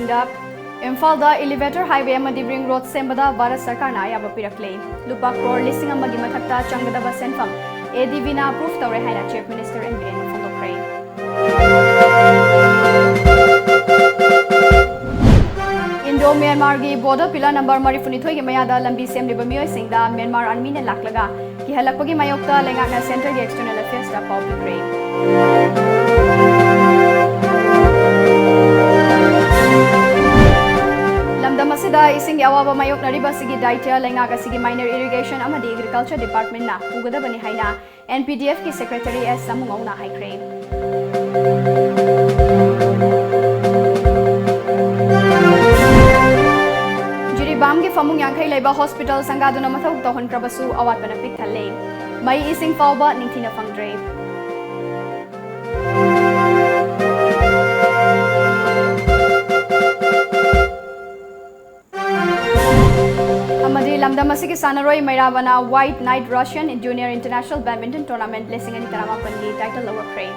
Singda Imphal elevator highway amadi ring road sembada Bharat Sarkar na ayaba pirakle lupa crore lising amagi mathakta changgadaba senfam ADB na approve tawre haina Chief Minister and Biren phondokre Indo Myanmar gi border pillar number marifuni gi mayada lambi semliba miyoi singda Myanmar army ne laklaga ki halakpagi mayokta lengakna center gi external affairs da public re Lamdamasida ising awaba mayok nariba sigi daitya lengaga sigi minor irrigation amadi agriculture department na ugadabani haina NPDF ki secretary S samungawna haikre Jiribam gi famung yangkhai leba hospital sangaduna mathau tohon krabasu awatpana pikthalle mai ising fawba ningthina fangdre Lamdamasigi Sanaroi Mairabana White Knight Russian Junior International Badminton Tournament Lesingani Taramapangi title lower crane.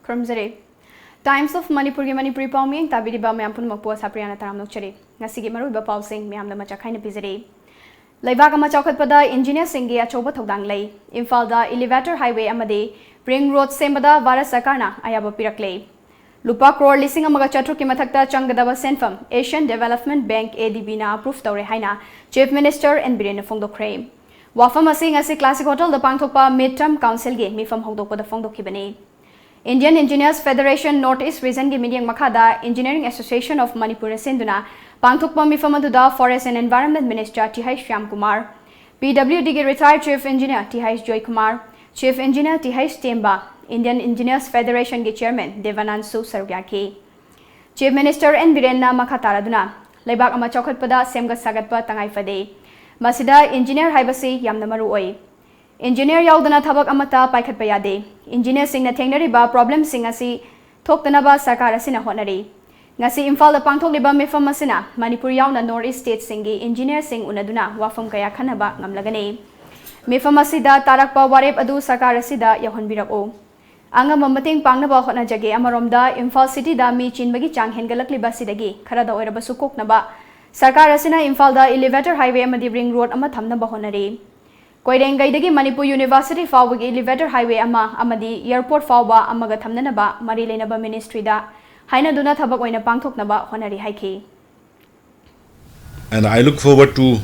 Krumzare Times of Manipur gi Manipuri Pawming Tabidi ba Mayampun Makpo Sapriana Taramnok Chari Ngasigi Maruba Pawsing Mayamda Machakaina Pizare Laibak ama chawkhatpada engineer singgi achoba thodang lei Imphal da elevator highway amadi ring road sembada Bharat Sarkarna ayaba pirakle lupa crore lising amaga chatru ki mathakta changgadaba senfam Asian Development Bank ADB na approve tawre haina Chief Minister and Biren phongdokre wafam asing asi classic hotel da pangthokpa midterm council gi mifam hongdokpa da phongdokhibani Indian Engineers Federation Northeast Region gi meeting makhada Engineering Association of Manipur sinduna Pangthokpa mifamaduda Forest and Environment Minister T.H. Shyam Kumar, PWD gi retired Chief Engineer T.H. Joy Kumar, Chief Engineer T.H. Temba, Indian Engineers Federation gi Chairman Devanand Su Sarugyaki. Chief Minister N. Biren na makataraduna, Laibak ama chawkhatpada semgat sagatpa tangai fade. Masida engineer haibasi yamna maru oi. Engineer yaudana thabak amata paikhatpa yade. Engineer singna thengnariba problem sing asi thoktanaba sarkar asina honari. Ngasi Imphal da pangthokliba mifam asina Manipur yauna North East State singi engineer sing unaduna wafam kaya khanaba ngamlagani mifam asida tarakpa warep adu sarkar asida yahonbirako anga mamating pangnaba hotnajage amaromda Imphal city da mi chinbagi chang hengalakliba sidagi kharada oirabasu koknaba sarkar asina Imphal da elevator highway amadi ring road ama thamnaba honari Koirengaidagi Manipur University fawbagi elevator highway ama amadi airport fawba amaga thamnanaba mari leinaba ministry da Haina duna thabak oina pangthoknaba honari haiki. And I look forward to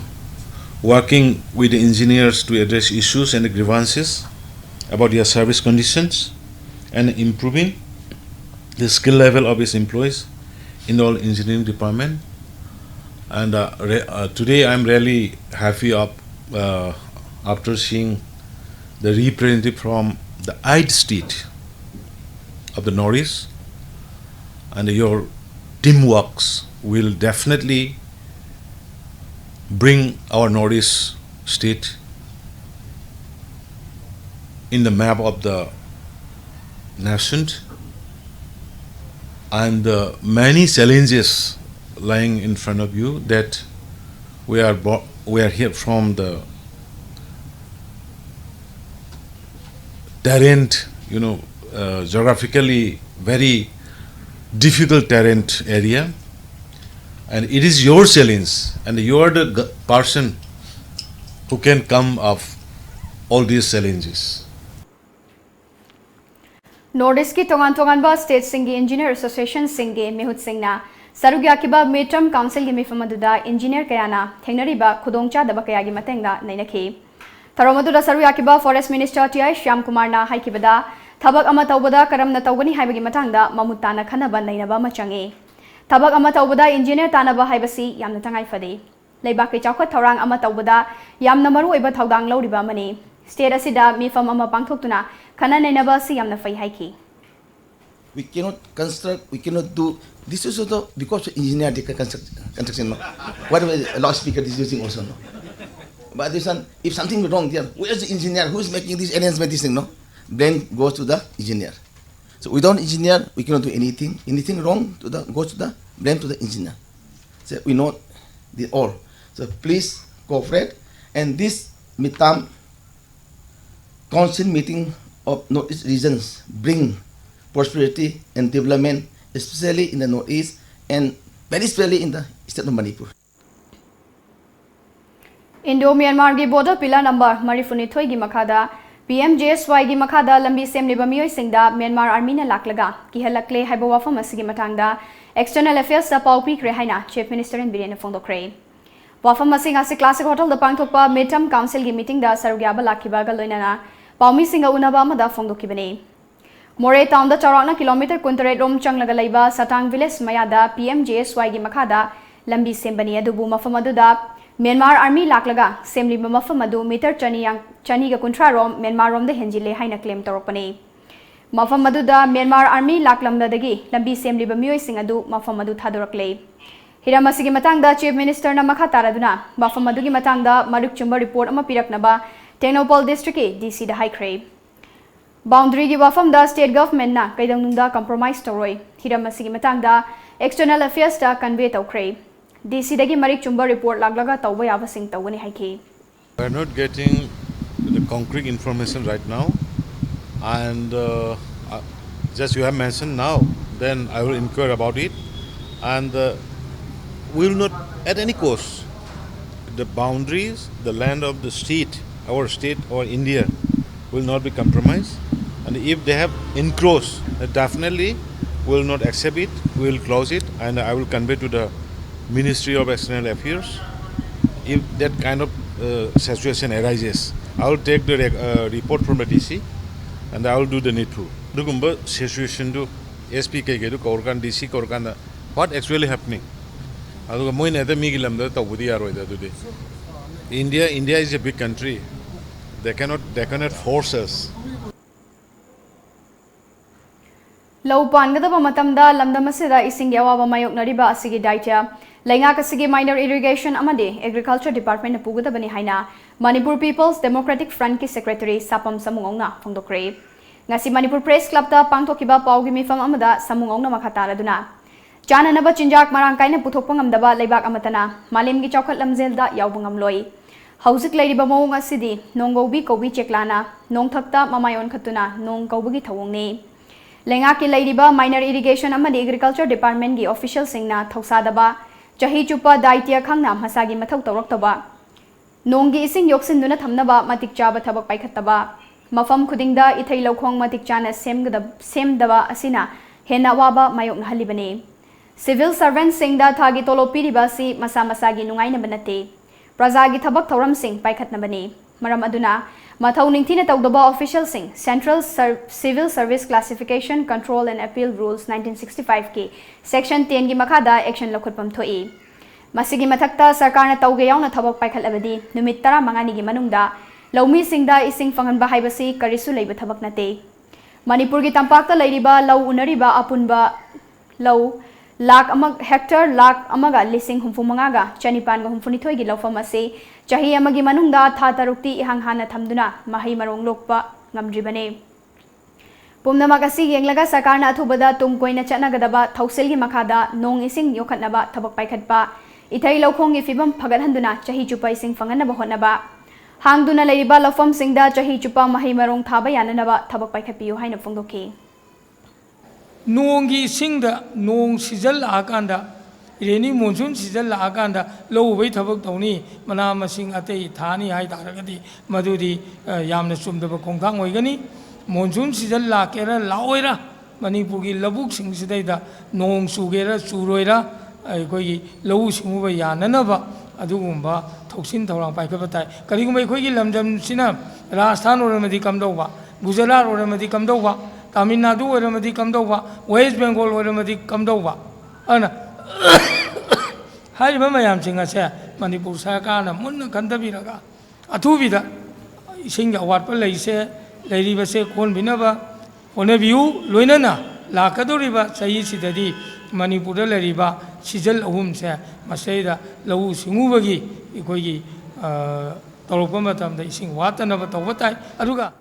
working with the engineers to address issues and grievances about their service conditions and improving the skill level of its employees in all engineering department. And today I'm really happy after seeing the representative from the 8th state of the Northeast. And your teamwork will definitely bring our Northeast state in the map of the nation, and many challenges lying in front of you that we are here from the terrain, geographically very difficult terrain area, and it is your challenge, and you are the person who can come of all these challenges. Northeast ki tongan state singi engineer association singi mehut singna sarugyakiba midterm council gi mifamaduda engineer kayana thengnariba khudongcha daba kayagi matengda nainakhi tharomaduda sarugyakiba forest minister T.I. Shyam Kumar na haikibada Thabak ama taubada karamna taugani haibagi matangda mamutana khanaba nainaba machangi Thabak ama taubada engineer tanaba haibasi yamna tangai fade Leibaki chawkhat thorang ama taubada yamna maru oiba thaudang loriba mani state asida mifam ama pangthoktuna khana nainaba si yamna fai haiki We cannot construct, we cannot do this is also because engineer construction no whatever loudspeaker is using also no but this one if something wrong there where is the engineer who is making this arrangement this thing no blame goes to the engineer. So without engineer, we cannot do anything. Anything wrong goes to the blame to the engineer. So we know the all. So please cooperate. And this midterm council meeting of Northeast regions bring prosperity and development, especially in the Northeast and very especially in the state of Manipur. Indo-Myanmar gi border pillar number Marifuni Thoi gi makada PMJSY gi makada lambi semliba miyoi singda Myanmar army na laklaga ki halakle haiba wafam asigi matangda external affairs sa pau pi kre haina chief minister in Birena Fondokre wafam asing asi classic hotel da pangthokpa midterm council gi meeting da sarugya ba lakiba ga loinana paumi singa unaba amada fondokibane More town da charakna kilometer kuntare rom changlaga laiba Satang village mayada PMJSY gi makada lambi sembani adubu mafam aduda Myanmar army laklaga semli mafam adu meter chani ga kuntra rom Myanmar rom da henjile haina claim torokpani mafam adu da Myanmar army laklamda dagi lambi semli ba miyoi sing adu mafam adu thadorakle hiramasi gi matang da chief minister na makha taraduna mafam adu gi matang da maruk chumba report ama piraknaba Technopol district ke DC da haikre boundary gi wafam da state government na kaidang da compromise toroi hiramasi gi matang da external affairs da convey tokre DC dagi marik chumba report laglaga tawba yaba sing tawani haiki. We are not getting the concrete information right now, and just you have mentioned now, then I will inquire about it, and we will not at any cost the boundaries, the land of the state, our state or India will not be compromised, and if they have encroached, definitely we will not accept it, we will close it, and I will convey to the Ministry of External Affairs. If that kind of situation arises, I will take the report from the DC and I will do the needful. Dugumba situation to SPK to Korkan DC Korkan, what actually happening? India is a big country. They cannot force us. Low Pangadaba Matamda, Lamdamasida ising Yawa Mayok Nariba Asigi Daitya, Laingak Asigi Minor Irrigation Amade, Agriculture Department of Puguda Banihaina, Manipur People's Democratic Front Ki Secretary Sapam Samungonga from the Crave. Ngasi Manipur Press Club ta Pangtokiba Paugimi from Amada, Samungona Makatara Duna. Jana Naba Chinjak Marankaina Putopangam Daba, Lebak Amatana, Malimgi Chokat Lamzelda, Yaubungam Loi. Hausik Lady Bamonga Sidi, Nongobi Kobi Cheklana, Nong Takta Mamayon Katuna, Nong Kobugi Tawongi. Lengaki Ladiba Minor Irrigation Amadi Agriculture Department gi official singna Thausadaba Chahi Chupa Daitya Khangna Masagi Mathau Tawraktaba Nonggi ising yoksinduna thamnaba matik chaba thabak paikhataba Mafam Kudingda Ithai Lokhong matik chana semdaba asina hena waba mayok nahalibane Civil servant singda thagi tolo piriba si masa masagi nungaina banate Prajagi thabak thauram sing paikhatnabane Maram aduna Mathau Ningtina Tawdaba official sing Central Civil Service Classification Control and Appeal Rules 1965 ke Section 10 gi makada action lokutpam thoi Masigi mathakta sarkarna tawge yauna thabak paikhat abadi numit 15 gi manungda laumi singda ising fangan ba haibasi karisu leiba thabak nate Manipur gi tampakta leiriba law unariba apunba law lakh amag hectare lakh amaga lising humfumanga ga chanipan ga humfunithoi gi lawfam ase chahi amagi manungda tha tarukti ihang hana thamduna mahi marong lokpa ngamdribane pumna magasi yenglaga sarkarna athubada tungkoina chanagadaba thausil gi makada nong ising yokhatnaba thabak paikhatpa ithai lokhong gi fibam phagathanduna chahi chupa ising fanganaba hotnaba hangduna leiriba lawfam singda chahi chupa mahi marong thaba yananaba thabak paikhatpiu haina phongdoki Nongi singda nong season akanda reni monsoon season akanda low weight habak tawni mana masing ate thani hai taragadi madudi yamna sumdaba kongthang oigani monsoon season la kera laoira Manipur gi labuk sing sidaida nong sugera suroira koi low simuba yananaba adugumba thoksin thorang paikaba tai karigumba koi gi lamjam sina Rajasthan oramadi kamdauba Gujarat oramadi kamdauba Tamil Nadu oramadi kamdauba West Bengal oramadi kamdauba ana hai mama yam singa se Manipur sarkarna munna kandabiraga athubida isingga watpa leise leiriba se kon binaba onabiu loinana lakadoriba sayi sidadi Manipur da leiriba sijal ahum se masaida lau singubagi ikogi tawrokpa matamda ising watanaba tawbatai aduga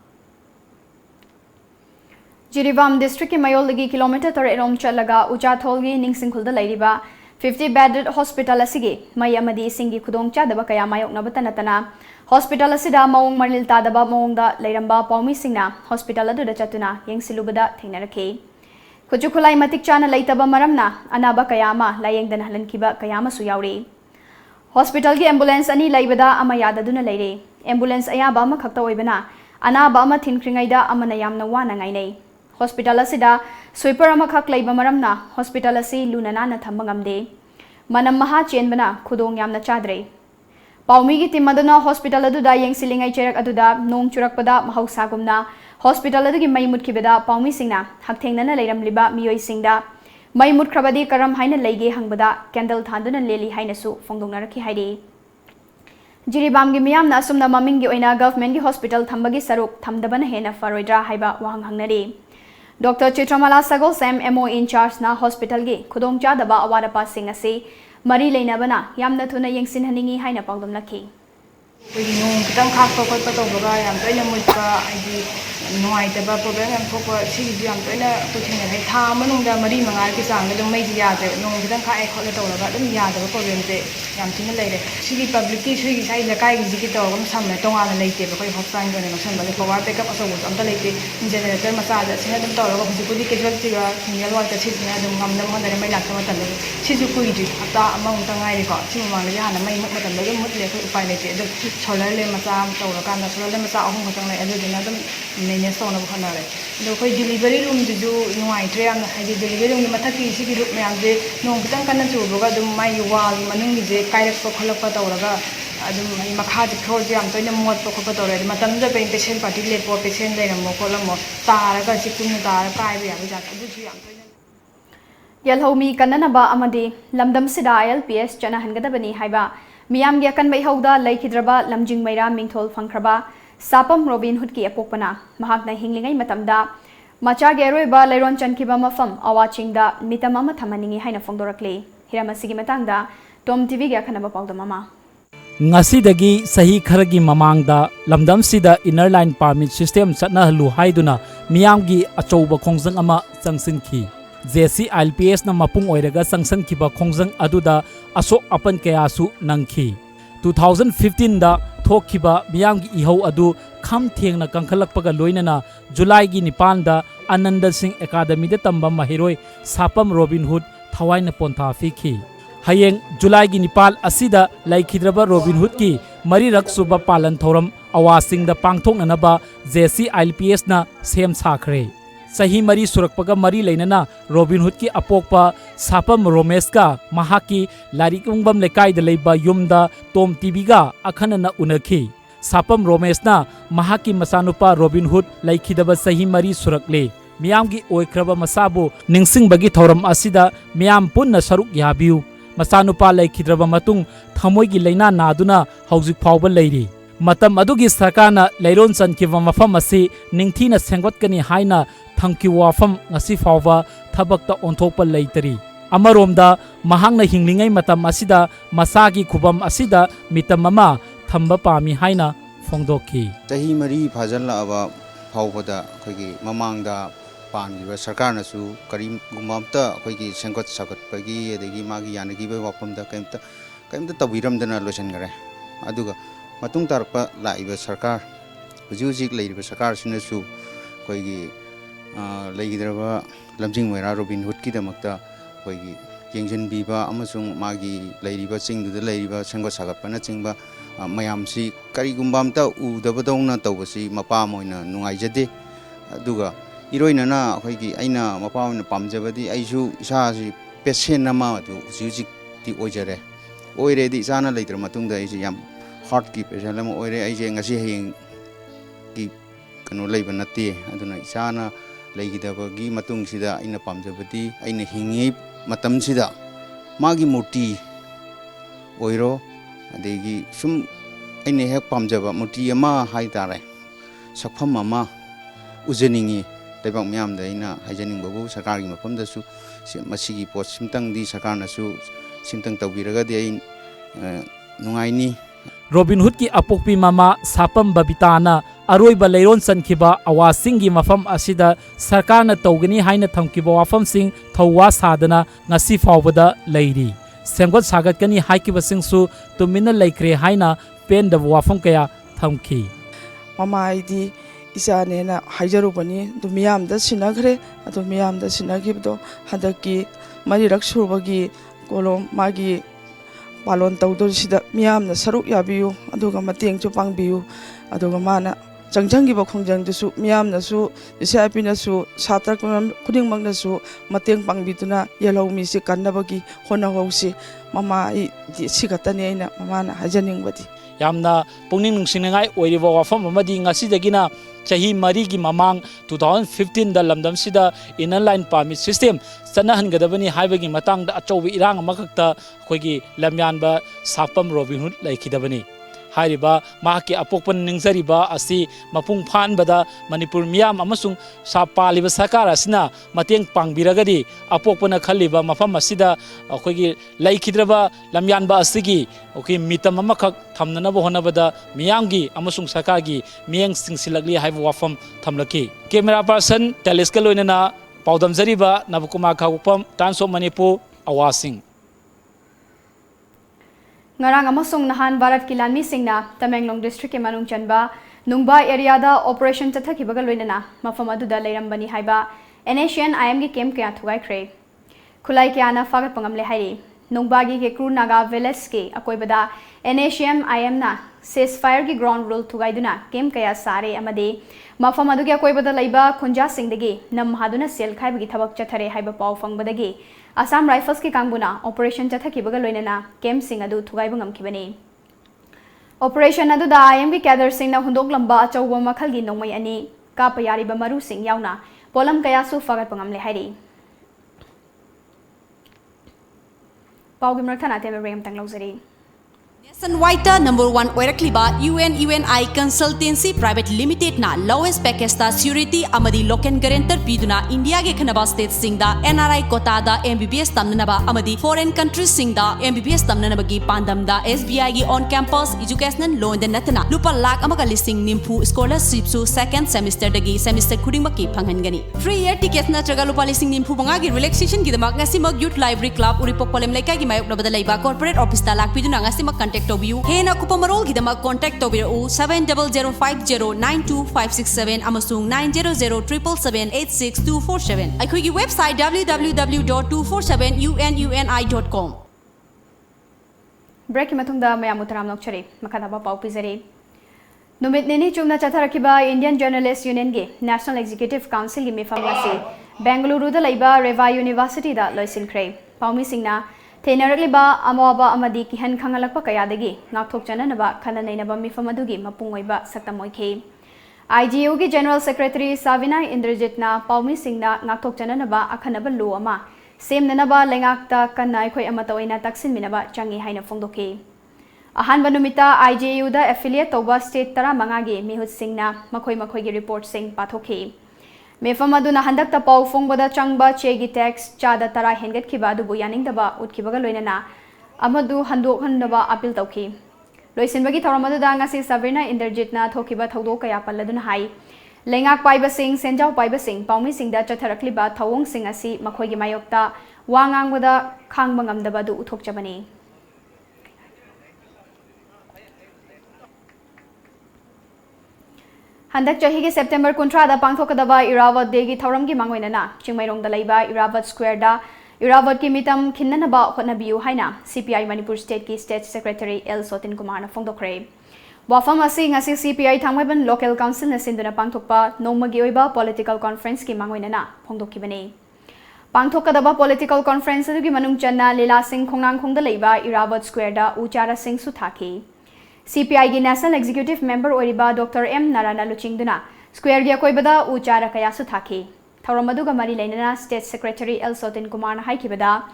Jiribam district ki mayol lagi kilometer tar erom chalaga Uchathol gi Ningsingkhul da leiriba 50 bedded hospital asigi mai amadi singi khudong chadaba kaya mayoknaba tanatana hospital asida maung marlil tadaba maungda leiramba paumi singna hospital adu da chatuna yengsilubada thingnaraki kuchu khulai matik chana leitaba maramna anaba kaya ma layengdana halankiba kaya ma su yauri hospital gi ambulance ani laibada ama yadaduna leire ambulance ayaba ama khakta oibana anaba ama thinkringaida amana yamna wana ngainei hospital asida sweeper ama khak laiba maramna hospital asi lunana na thamba ngamde manam maha chenbana khudong yamna chadre paumi gi timaduna hospital adu da yengsilingai cherak adu da nong churakpada mahausagumna hospital adu gi mai mutkibada paumi singna hakthengna leiramliba miyoi singda mai mutkrabadi karam haina leige hangbada candle thanduna leli haina su fongdongna rakhi haidi Jiribam gi miyamna asumna maming gi oina government gi hospital thambagi saruk thamdabana hena faroidra haiba wahang hangnari Dr. Chitramala Sagol Sam MO in charge na hospital gi khudong chadaba awara pa sing ase mari leinabana yamna thuna yengsin haningi haina pangdom lakhi nong kitang khakpa khotpa tawbaga yam toina mutpa aidi nuaitaba problem yam thokpa sigi yam toina kuthina hai tha manungda mari mangar ki sangda dum mai ji yade nong kitang khae khole tawlaga dum yadaba problem te yam thina leire sigi public ki sigi sai lakai gi ki tawgam samna tongana leite ba koi hospital gone no sanba power backup aso go amta leite generator masa da sina dum tawlaga hujipudi casualty ga single wal ta sina dum ngamna mo dare mai lakta matan da sisu kuidi ata amang tangai ri ko simu mang le hana mai matan da dum mutle ko upai leite dum solar le masa tawrakan da solar le masa ahum khotang le adu dina dum मैंने सोना बखना रहे तो कोई delivery room जो नुआई tray हम Heidi delivery room में मथा की इसी की रूप में हम जे नोंग कितन करना जो बोगा दम माई वाल मनुंग जे कायरक को खलक पता होगा अदम मखा जे फ्लोर जे हम तो इन्हें मोट को पता हो रहा है मतलब जब पेन पेशेंट पार्टी ले पो पेशेंट ले रहा मो कोलम मो तार का चिकुन तार काय भी आगे जाके दूसरी हम तो इन्हें यलहोमी कन्ननबा अमदी लमदम सिदा LPS चना हनगदबनी हाइबा मियाम गे कन बैहौदा लैखिद्रबा लमजिंग मैरा मिंगथोल फंख्रबा Sapam Robin Hood ki apokpana mahakna hinglingai matamda macha geroiba leiron chankiba mafam awachingda mitamama thamaningi haina fongdorakle hiramasigi matangda Tom TV ga khanaba pawdamama ngasidagi sahi kharagi mamangda lamdam sida inner line permit system chatna halu haiduna miyamgi achouba khongjang ama changsinki JC LPS na mapung oiraga changsankiba khongjang aduda asok apan kayasu nangki 2015 da thokhiba miyamgi ihau adu kham thengna kangkhalakpaga loinana July gi nipan da Ananda Singh Academy da tamba mahiroi Sapam Robin Hood thawaina pontha fikhi hayeng July gi nipal asida laikhidraba Robin Hood ki mari rak suba palan thoram awasing da pangthoknanaba JC LPS na sem sakhre sahi mari surakpaga mari leinana Robin Hood ki apokpa Sapam Romesh ka mahaki larikungbam lekai da leiba yumda Tom TV ga akhanana unakhi Sapam Romesh na mahaki masanupa Robin Hood laikhidaba sahi mari surakle miyamgi oikraba masabu ningsingbagi thoram asida miyam punna saruk yabiu masanupa laikhidraba matung thamoigi leina naduna hauzik phawba leiri matam adugi sarkana leiron chankiwa mafam asi ningthina sengwatkani haina thangki wafam ngasi phawba thabakta onthokpa leitari amaromda mahangna hinglingai matam asida masagi khubam asida mitamama thamba pami haina fongdokki chahi mari phajalla aba phawbada khoigi mamangda pangiba sarkarna su karim gumamta khoigi senggot sagat pagi adegi magi yanagi ba wapamda kaimta tawiramdana losan gare aduga matung tarpa laiba sarkar hujujik leiriba sarkar sinasu khoigi leigidraba lamjing moira Robin Hood ki damakta khoigi yengjen biba amasung magi leiriba chingduda leiriba senggot sagatpana chingba mayamsi karigumbamta udabadongna tawbasi mapa moina nungaijade aduga iroinana khoigi aina mapa moina pamjabadi aisu isa si patient nama adu hujujik ti ojare oire di sana leitra matungda aisi yam heart ki patient lama oire aise ngasi heng ki kanu leiba natte aduna isana leigidabagi matung sida aina pamjabadi aina hingi matam sida magi murti oiro adegi sum aina hek pamjaba murti ama haitare sakpham ama ujeningi leibak myam da aina haijaning babu sarkar gi mapam da su masigi post simtang di sarkar na su simtang tawbiraga di ain nungaini Robin Hood ki apokpi mama Sapam Babitana aroiba leiron sankhiba awasingi mafam asida sarkarna tawgani haina thamkiba wafam sing thawa sadana ngasi fawbada leiri सेमगत सागतकनी हाइकिबसिंगसु तुमिना लेख्रे हाइना पेनदब वाफम कया थमखी ममाइदी इचानेना हाइजरुबनी दु मियामदा सिनाग्रे अदु मियामदा सिनागिबदो हदकी मरिरक सुरबगी कोलम मागी पालन तौदोसिदा मियामना सरुक याबियु अदुगा मतेंगचु पांगबियु अदुगा माना चंगचंगिबा खोंजंगदसु मियामनासु इसापिनासु Sartre खुदिंगमंगनासु मतेंग पांगबिदुना येलौमीसि कन्नबगी होनावौसि ममाइ सिगतने आइना ममाना हाइजनिंगबदी यामना पुंगनिंग नुंसिनगाई ओइरिबा वाफम अमदी ngasiदगिना चाही मरी की ममांग 2015 दा लमदम सिदा इनर लाइन परमिट सिस्टम चनहनगदबनी हाइबगी मतंग दा अचौबी इरांग अमखक्ता अखोइगी लमयानबा सापम रोबिन हुड लाइखिदबनी हाइरिबा माके अपोकपन निंगजरिबा असि मपुंग फानबदा मणिपुर मियाम अमसुंग सापालिबा सरकार असिना मतेंग पांगबिरगदी अपोकपना खल्लिबा मफम असिदा अखोइगी लाइखिद्रबा लमयानबा असिगी ओके मितम अमखक थमननबा होनबदा मियामगी अमसुंग सरकारगी मियंग सिंगसिलगली हाइब वाफम थमलकी कैमरा पर्सन टेलिस्का लोइनना पाउदमजरिबा नबकुमार खागुपम टाइम्स ऑफ मणिपुर अवासिंग ngarang amasung nahan Bharat ki lanmi singna Tamenglong district ke manung chanba nungba area da operation chathakibaga loinana mafam aduda leirambani haiba NACN IM gi camp kya thugai khre khulai kya na fagat pangam le hairi nungba gi ke crew naga village ke akoibada NACN IM na ceasefire gi ground rule thugai duna camp kya sare amade mafam adu gi akoibada leiba khunja singdagi nam haduna sel khaibagi thabak chathare haiba pau fangbadagi Assam Rifles की कांगबुना operation चथकिबगा लोइनना camp सिंग अदु थुगाइबा ngamkibani operation अदु दा IM की cadre सिंगना हुंदोक लंबा अचौबा मखलगी नोंमै अनि काप यारिबा मरु सिंग यावना pollen कयासु फगत पंगमले हाइरि पाउगी मरथना तेमे RAM तंग लौजरी Nationwide number 1 oirakliba UNI Consultancy Private Limited na lowest package ta security amadi local guarantor piduna India ge khanaba state singda NRI quota da MBBS tamnaba amadi foreign countries singda MBBS tamnaba gi pandam da SBI gi on campus educational loan den natna lupa lakh amaga listing nimpu scholarship su second semester dagi semester khuding maki phanghangani free year tickets na traga lupa listing nimpu banga gi relaxation gi damak ngasimag youth library club uripok polem laikai gi mayok nabada laiba corporate office ta lak piduna ngasimag contact Tobiu Hena Kupamarol Gidama contact Tobiu 7005092567 Amasung 90077786247 Aikuigi website www.247ununi.com Break matungda mayamutaram nokchari makadaba pau pizari Numit nini chumna chatharakiba Indian Journalists Union ge National Executive Council gi mifam ngasi Bengaluru da laiba Reva University da loisinkhre Paumi singna Thenaraliba amawaba amadi kihan khangalakpa kayadagi ngakthok chananaba khanainaba mifam adugi mapungoiba saktamoikhe IGU gi General Secretary Savina Indrajitna Paumi Singna ngakthok chananaba akhanaba lo ama semnanaba lengakta kanai khoi amatoina taksin minaba changi haina phongdoke ahanba numita IGU da affiliate toba state tara mangagi mihut singna makhoi gi report sing pathokhe Mefam aduna handak ta pau fongbada changba chegi tax chada tara hengat khiba du bu yaning daba utkibaga loinana amadu handok handaba appeal tawki loisinbagi thoramadu da ngasi Sabrina Inderjitna thokiba thawdo kaya palladuna hai lengak paiba sing senjau paiba sing paumi sing da chatharakliba thawong sing asi makhoi gi mayokta wangangwada khangba ngamdaba du uthokchabani Handak chahi ke September kuntra da pangthokadaba Irawat Day gi thauram gi mangoinana Chingmairong da laiba Irawat Square da Irawat ki mitam khinnanaba hotnabiu haina CPI Manipur State ki State Secretary L Sotin Kumar na phongdokre Wafam asi ngasi CPI thangmaiban local council na sinduna pangthokpa nomagi oiba political conference ki mangoinana phongdokibani pangthokadaba political conference adu gi manung channa Lila Singh khongnang khongda laiba Irawat Square da Uchara Singh su thaki CPI gi National Executive Member Oriba Dr. M. Narana Luchingduna Square gi akoibada uchara kaya su thaki Thauramadu ga mari lainana State Secretary L. Sotin Kumar na haikibada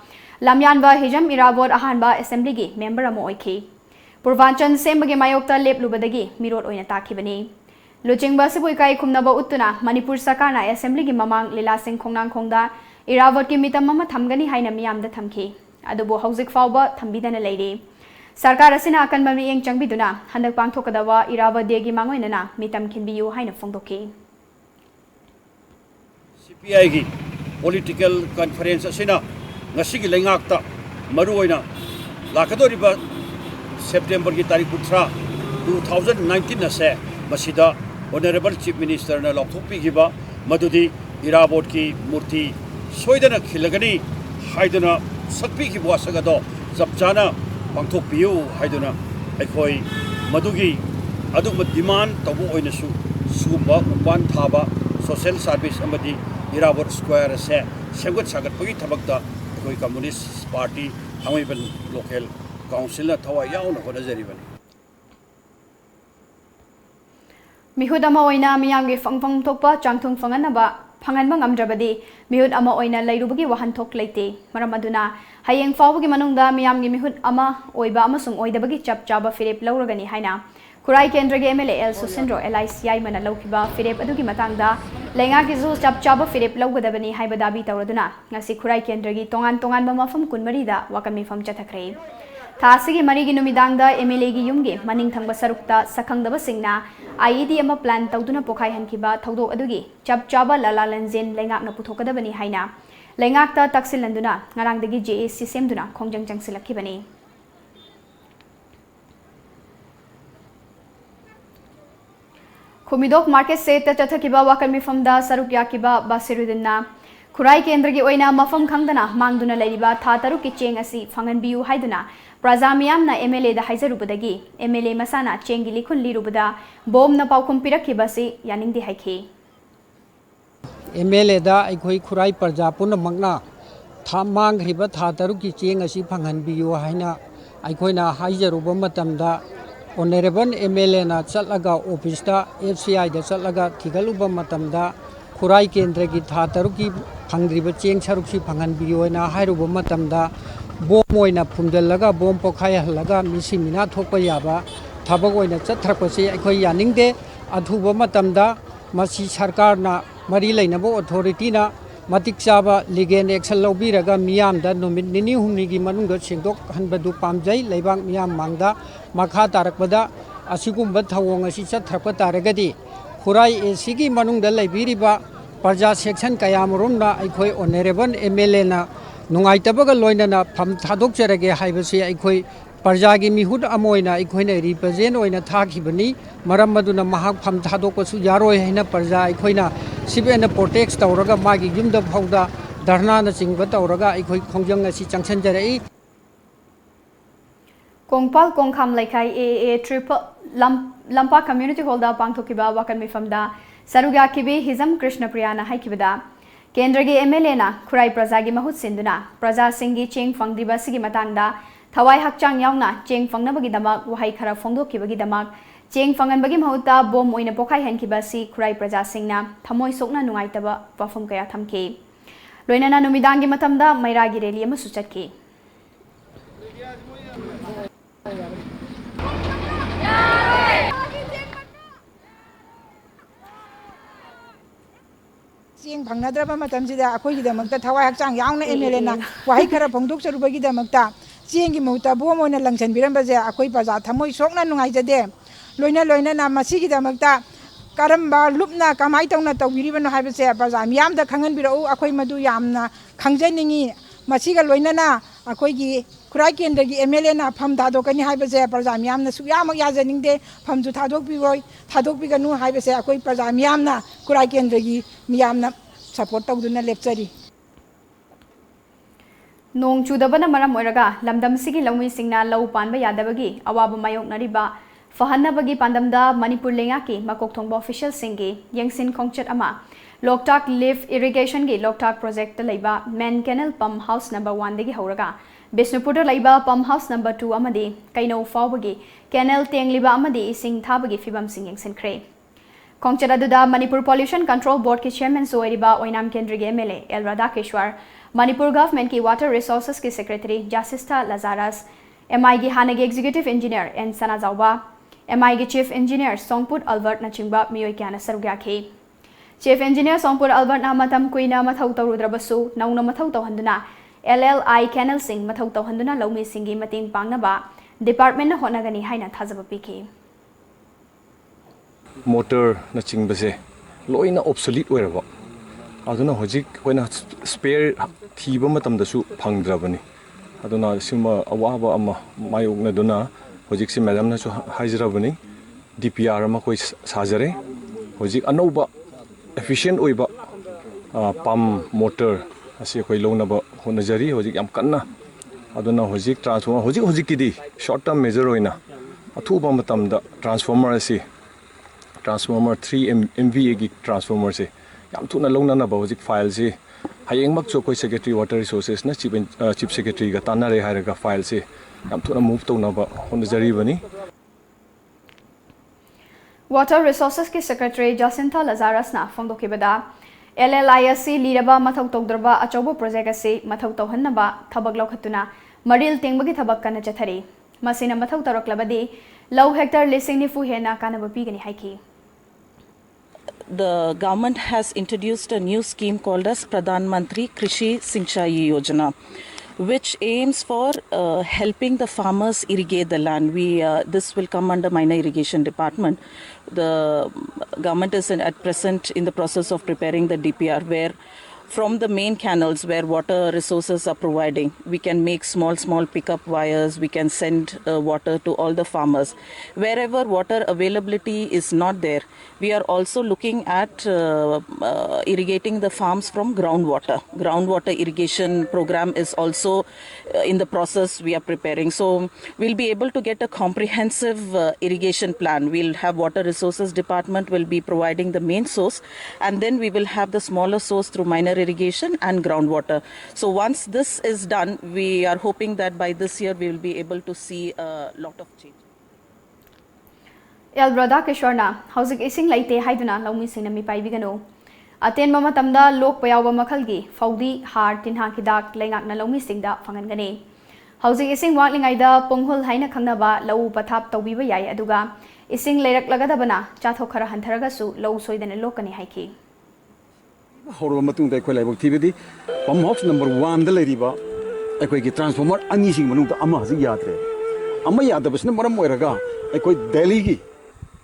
Lamyanba Hijam Irawat Ahanba Assembly gi member amo oiki Purvanchan sembagi mayokta leplubadagi mirot oina takibani Luchingba sibuikai khumnaba uttuna Manipur Sarkarna Assembly gi mamang Lila Singh khongnang khongda Irawat ki mitam mama thamgani haina miyamda thamki adubo hauzik fauba thambidana leire Sarkar asina akan mamiyeng changbiduna handak pangthokadawa Irawat Day gi mangoinana mitam khinbiyu haina phongdoki CPI gi political conference asina ngasigi lengakta मरुओइना लाकदोरिबा September की तारीख 2019 से मसीदा honourable chief minister ने लौथोपीगिबा मदुदी इराबोट की मूर्ति सोइदना खिलगनी हाइदना सकपीगी वासगदो जबचाना पांथोपियु हाइदना अखोई मदुगी अदुम demand तबु ओइनसु सुबा उपान थाबा सोशल सर्विस अमदी इराबोट स्क्वायर से सेंगत सागतपगी थबकता अखोई कम्युनिस्ट पार्टी थांगइबन लोकल काउंसिल थवा याउना होनजरिबनी मिहुद अमा ओइना मियामगे फंगफंग थोकपा चांगथुंग फंगनबा फंगनबा ngamdrabadi मिहुद अमा ओइना लैरुबगी वहन थोक लेते मरम अदुना हयेंग फावबगी मनुंगदा मियामगे मिहुद अमा ओइबा अमसुंग ओइदबगी चप चाबा फिरेप लौरगनी हाइना खुराई केंद्रगे एमएलए एल सुसेंद्रो एलआईसीआई मना लौखिबा फिरेप अदुगी मतंगदा लेंगागी जो चप चाबा फिरेप लौगदबनी हाइबा दाबी तौरदुना ngasi खुराई केंद्रगी तोंगान तोंगान बा मफम कुनमरी दा वाकमी फम चथखरे थासिगी मरीगी नुमिदांगदा एमएलए गी युमगे मनिंग थंगबा सरुक्ता सखंगदबा सिंगना आईडी अमा प्लान तौदुना पोखाई हनखिबा थौदो अदुगी चप चाबा लला लंजेन लेंगाकना पुथोकदबनी हाइना लेंगाकता तक्सिलंदुना ngarangdagi JAC semduna khongjang jangsilakibani Khumidok market से तथकिबा वाकल मिफमदा सरुक याकिबा बासिरुदिना खुराई केंद्र की ओइना मफम खंगदना मांगदुना लैरिबा था तरुक की चेंग असि फंगनबियु हाइदुना प्रजा मियामना एमएलए दा हाइजरुबदगी एमएलए मसाना चेंगी लिखुन लिरुबदा बोमना पाउखुम पिरखिबसि यानिंगदि हाइखि एमएलए दा अखोई खुराई प्रजा पुनमकना था मांगरिबा था तरुक की चेंग असि फंगनबियु हाइना अखोइना हाइजरुबा मतमदा ऑनरेबल एमएलए ना चलगा ऑफिस दा एफसीआई दा चलगा थिगलुबा मतमदा खुराई केंद्र की था तरुक की फंगरिबा चेंग सरुक सि फंगनबियोना हाइरुबा मतमदा बोम ओइना फुंदलगा बोम पोखाय हलगा मिसि मिना थोकपा याबा थबक ओइना चथरपसि अखोई यानिंगदे अथुबा मतमदा मसि सरकारना मरी लैनबो अथॉरिटी ना मतिक चाबा लीगल एक्शन लौबीरगा मियामदा नुमित निनी हुमनिगी मनुंग सेंदोक हनबदु पामजै लैबांग मियाम मांगदा मखा तारकबदा असिगुंबा थवोंग असि चथरपा तारगदि खुराई एसीगी मनुंगदा लैबिरिबा प्रजा सेक्शन कयामरुमना अखोई ऑनरेबल एमएलए ना नुंगाइतबगा लोइनना फम थादोकजरगे हाइबसि अखोई प्रजा की मिहुद अमोइना अखोइना रिप्रेजेंट ओइना थाखिबनी मरम मदुना महाक फम थादोकसु यारोय हैना प्रजा अखोइना सिबेना प्रोटेक्ट तौरगा मागी युमदा फौदा धरना चिंगबा तौरगा अखोई खोंजंग असि चंगसनजरई कोंगपाल कोंखाम लेखाई ए ट्रिपल लंपा कम्युनिटी हॉल दा पांगथोकिबा वाकन मिफमदा सरुगा किबी हिजम कृष्ण प्रियाना हाइकिबदा केंद्र के एमएलए ना खुराई प्रजा की महुत सिंदुना प्रजा सिंगी चेंग फंगदिबा सिगी मतंगदा थवाई हकचांग यावना चेंग फंगनबगी वहाई खरा फोंदोकिबगी चेंग फंगनबगी महुता बोम ओइना पोखाई हनखिबसी खुराई प्रजा सिंगना थमोय सोकना नुंगाइतबा वाफम कया थमके लोइनाना नुमिदांगी मतमदा मैरागी रैली अमसु चटकी चेंग फंगनद्रबा मतमसिदा अखोइगिदमक्ता थवाई हकचांग यावना एमएलए ना वहाई खरा फोंदोकचरुबगिदमक्ता चेंग की महुता बोम ओइना लंगसनबिरमबजे अखोइ प्रजा थमोय सोकना नुंगाइजदे लोइना लोइना ना मसिगिदमक्ता करम्बा लुपना कमाई तौना तौबिरिबनो हाइबसे प्रजा मियामदा खंगनबिरउ अखोइ मदु यामना खंगजनिंगी मसिगा लोइना ना अखोइगी खुराई केंद्र की एमएलए ना फम थादोकनी हाइबसे प्रजा मियामना सुयामक याजनिंगदे फमजु थादोकबिरोय थादोकबिगनु हाइबसे अखोइ प्रजा मियामना खुराई केंद्र की मियामना सपोर्ट तौदुना लेपचरी नोंग चुदबना मरम ओइरगा लमदम सिगी लौमी सिंगना लौ पानबा यादबगी अवाब मायोकनरिबा फहन्नबगी पांदमदा मणिपुर लेंगाकी मकोकथोंबा ऑफिशियल सिंगी यंगसिन खोंगचट अमा लोकटाक लिव इरिगेशन की लोकटाक प्रोजेक्ट लैबा main canal pump house number 1 दगी हौरगा बिष्णुपुर लैबा पंप हाउस नंबर 2 अमदी कैनो फावबगी कैनल तेंगलिबा अमदी इसिंग थाबगी फिबम सिंग यंगसिनख्रे खोंगचट अदुदा मणिपुर पॉल्यूशन कंट्रोल बोर्ड की चेयरमैन सोइरिबा ओइनाम केंद्र के MLA L Radhakeshwar Manipur government की वाटर रिसोर्सेस की सेक्रेटरी जासिस्ता लजारस एमआई की हानगी executive engineer N Sanajaoba MI की चीफ इंजीनियर सोंगपुट अल्बर्ट नचिंबा मियोय क्याना सरुग्याखी चीफ इंजीनियर सोंगपुट अल्बर्ट ना मतम कुइना मथौ तौरुद्रबसु नौना मथौ तौहंदुना एलएलआई कैनल सिंग मथौ तौहंदुना लौमी सिंगी मतेंग पांगनबा डिपार्टमेंट होनगनी हाइना थाजब पीखी मोटर नचिंबसे लोइना ऑब्सोलीट ओइरबा अदुना होजिक ओइना स्पेयर थीबा मतमदसु फंगद्रबनी aduna sima awaba ama mayokna duna hojik si madam na chu haizrabani DPR ama koi sajare hojik anauba efficient oiba pump motor asi koi lonaba honajari hojik yam kanna aduna hojik transformer hojik kidi short term measure oina athuba matamda transformer asi transformer 3 MVA gi transformer se yam thuna longna na hojik file se hayeng mak cho koi secretary water resources na chief secretary ga tanare hairaga file se yam thuna move to na ba honajari bani Water Resources ki Secretary Jacinta Lazarus na fongdokibada LLISC liraba mathau togdraba achobo project ase mathau tawhannaba thabak lokhatuna maril tengbagi thabak kana chathari masina mathau taraklabadi low hectare lising ni fu hena kana bapigani haiki. The government has introduced a new scheme called as Pradhan Mantri Krishi Sinchai Yojana, which aims for helping the farmers irrigate the land. This will come under minor irrigation department. The government is at present in the process of preparing the DPR, where from the main canals where water resources are providing, we can make small pickup wires, we can send water to all the farmers. Wherever water availability is not there, we are also looking at irrigating the farms from groundwater. Groundwater irrigation program is also in the process we are preparing. So we'll be able to get a comprehensive irrigation plan. We'll have water resources department will be providing the main source, and then we will have the smaller source through minor irrigation and groundwater. So once this is done, we are hoping that by this year we will be able to see a lot of change. El Brada Kishwarna, Housing Ising Laite Haiduna, Lomi Sinami Paibigano. Aten Mama Tamda, Lok Payawa Makalgi, Faudi, Hard, Tinha Hidak, Langak Nalomi Singda, Fangangane. Housing Ising Watling Ida, Punghul Haina Kanaba, Lau Patap Tobiba Yay Aduga, Ising Lerak Lagadabana, Chatokara Hantaragasu, Low Soidan Lokani Haiki. Horror matung da ko level tibidi pump house number 1 da leriba ekoi ki transformer ani sing manung da ama ji yadre ama yadabasna maram oiraga ekoi delhi gi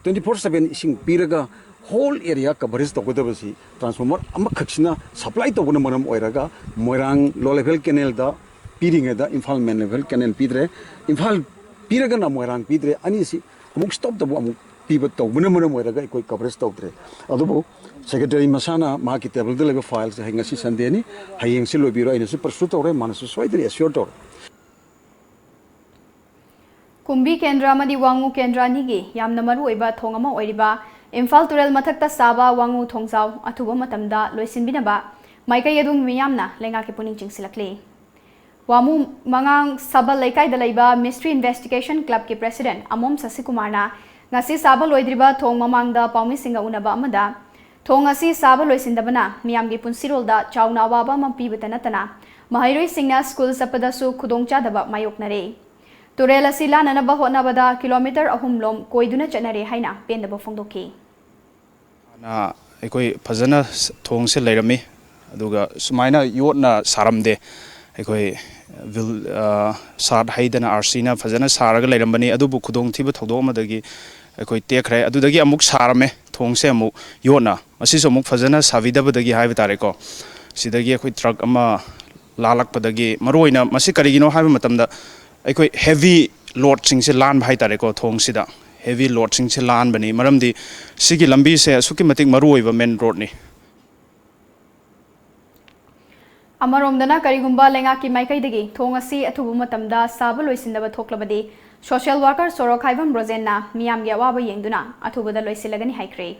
24/7 sing piraga whole area coverage to godabasi transformer ama khaksina supply to gona maram oiraga moirang low level canal da piring da infal main level canal pidre infal piraga na moirang pidre ani si amuk stop da amuk piba to gona maram oiraga ekoi coverage to dre adubo Secretary Masana Maki table the level files hang si Sandeni, Haying Silo Biro in a super suitore, Manasu Swidri, a short door. Kumbi Kendra Madi Wangu Kendra Nigi, Yam Namaru Eba Tongama Oiba, Infal Turel Matakta Saba, Wangu Tongsau, Atuba Matamda, Loisin Binaba, Maika Yadung Miyamna, Lengaki Puning Silakli. Wamu Mangang Saba Laikai the Laiba Mystery Investigation Club ki President, Amom Sasikumarna, Nasi Saba Loidriba Tong Mamangda, Paumi Singa Unaba Amada. Thong asi saba loisindabana miyamgi punsirolda chawna awaba mampi betanatana mahairoi singna school sapadasu khudongcha daba mayoknare turel asi lananaba honabada kilometer ahumlom koiduna chanare haina pendaba fongdoki na ekoi phajana thong se leirami aduga sumaina yotna saramde ekoi will sad haidana RC na phajana saraga leirambani adubu khudong thiba thodok amadagi ekoi tekre adudagi amuk sarame thongse amuk yona asiso amuk phajana savidabadagi haiba tare ko sidagi ekoi truck ama lalakpadagi maroina masi karigino haiba matamda ekoi heavy load singse lan bhai tare ko thongsida heavy load singse lan bani maramdi sigi lambi se suki matik maroiba main road ni Amaromdana karigumba lengaki maikaidagi thong asi athubu matamda saba loisindaba thoklabadi Social worker Sorok Haivam Rosenna, Miam Yawa Yenduna, Atuba the Loisilagani Haikre.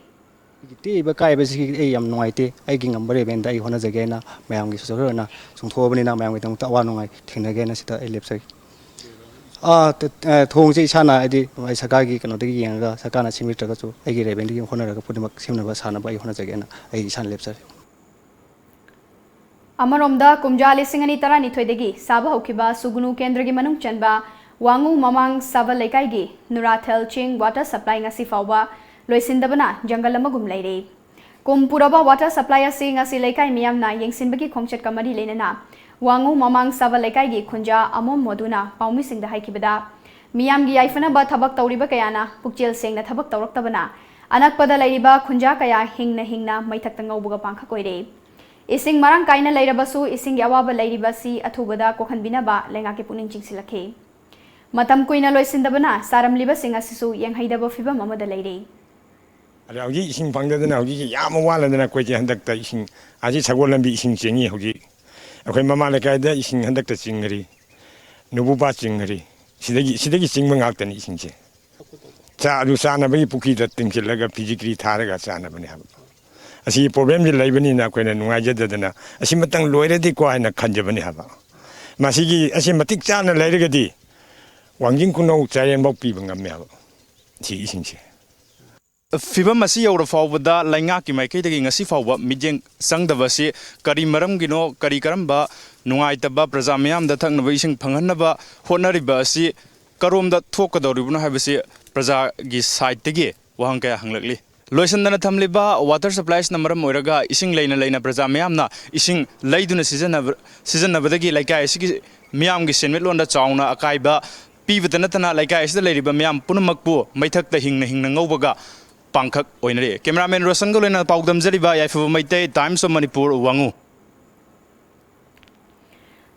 Tea Bakai basically a noite, I ging a brave and I honors again, Mayam is Sorona, some Tobanina, Mam with Tawanoi, Tinagain as the ellipse. Tongs Chana, I did my Sakagi and the Yanga, Sakana Simitagasu, I get a bending honor, put him a similar Sana by honors again, I san lips. Amaromda, Kumjali Singani Tarani Twedegi, Saba Hokiba, Sugunu Kendragi Manung Chanba. Wangu Mamang Sava Lekaigi, Nurathel Ching water supply ngasi fawba, Loisindabana, Jangalamagum Lady. Kumpuraba water supply sing asi Lekai Miamna, Yangsinbaki Kongchet Kamadi Lenana. Wangu Mamang Sava Lekaigi, Kunja, Amom Moduna, Paumising the Haikibada. Miamgi Ifana ba Tabak Tauriba Kayana, Pukjil sing the Tabak Tauraktabana. Anak pada Ladiba, Kunja Kaya, Hingna, Maitakanga Buga Panka Koide. Ising marang kaina leirabasu ising awaba leiribasi athubada kokhanbinaba lengaki puning chingsilakhe. Matam kuina loisindabana saramliba singa sisu yenghaidaba fibam amada leire. Hauji ising fangdadana hauji yam waladana koi handakta ising aji sagolambi ising chengi hauji akhoi mama lekaida ising handakta chingri nububa chingri sidagi chingma ngaktani isingche cha adu sana bai puki da tingchilaga physically tharaga sana bani hab asi problem ji laibani na koina nungaijadadana asi matang loiradi ko aina khanjabani haba masigi asi matik chana lairagadi wangjing kunau chayen bok pi bangamme haba si isingche Fibam masi yaura fawbada lainga ki mai kaidagi ngasi fawba mijeng sangdabasi kari maramgino kari karamba nungaitaba praja mayam da thaknaba ising phanghanaba honariba asi karomda thokadoribuna habasi praja gi side tege wahang kaya hanglakli loisandana thamliba water supplies na maram oiraga ising leina praja mayamna ising leiduna seasonabadagi laikai isigi miyam gi senmetlonda chauna akaiba pibatanatana laikai isida leiriba miyam punamakpu maithakta hingna ngaubaga Pangkak oinari. Cameraman Rosan Golena Paudam Zeriba Yafu Maite Times of Manipur Wangu.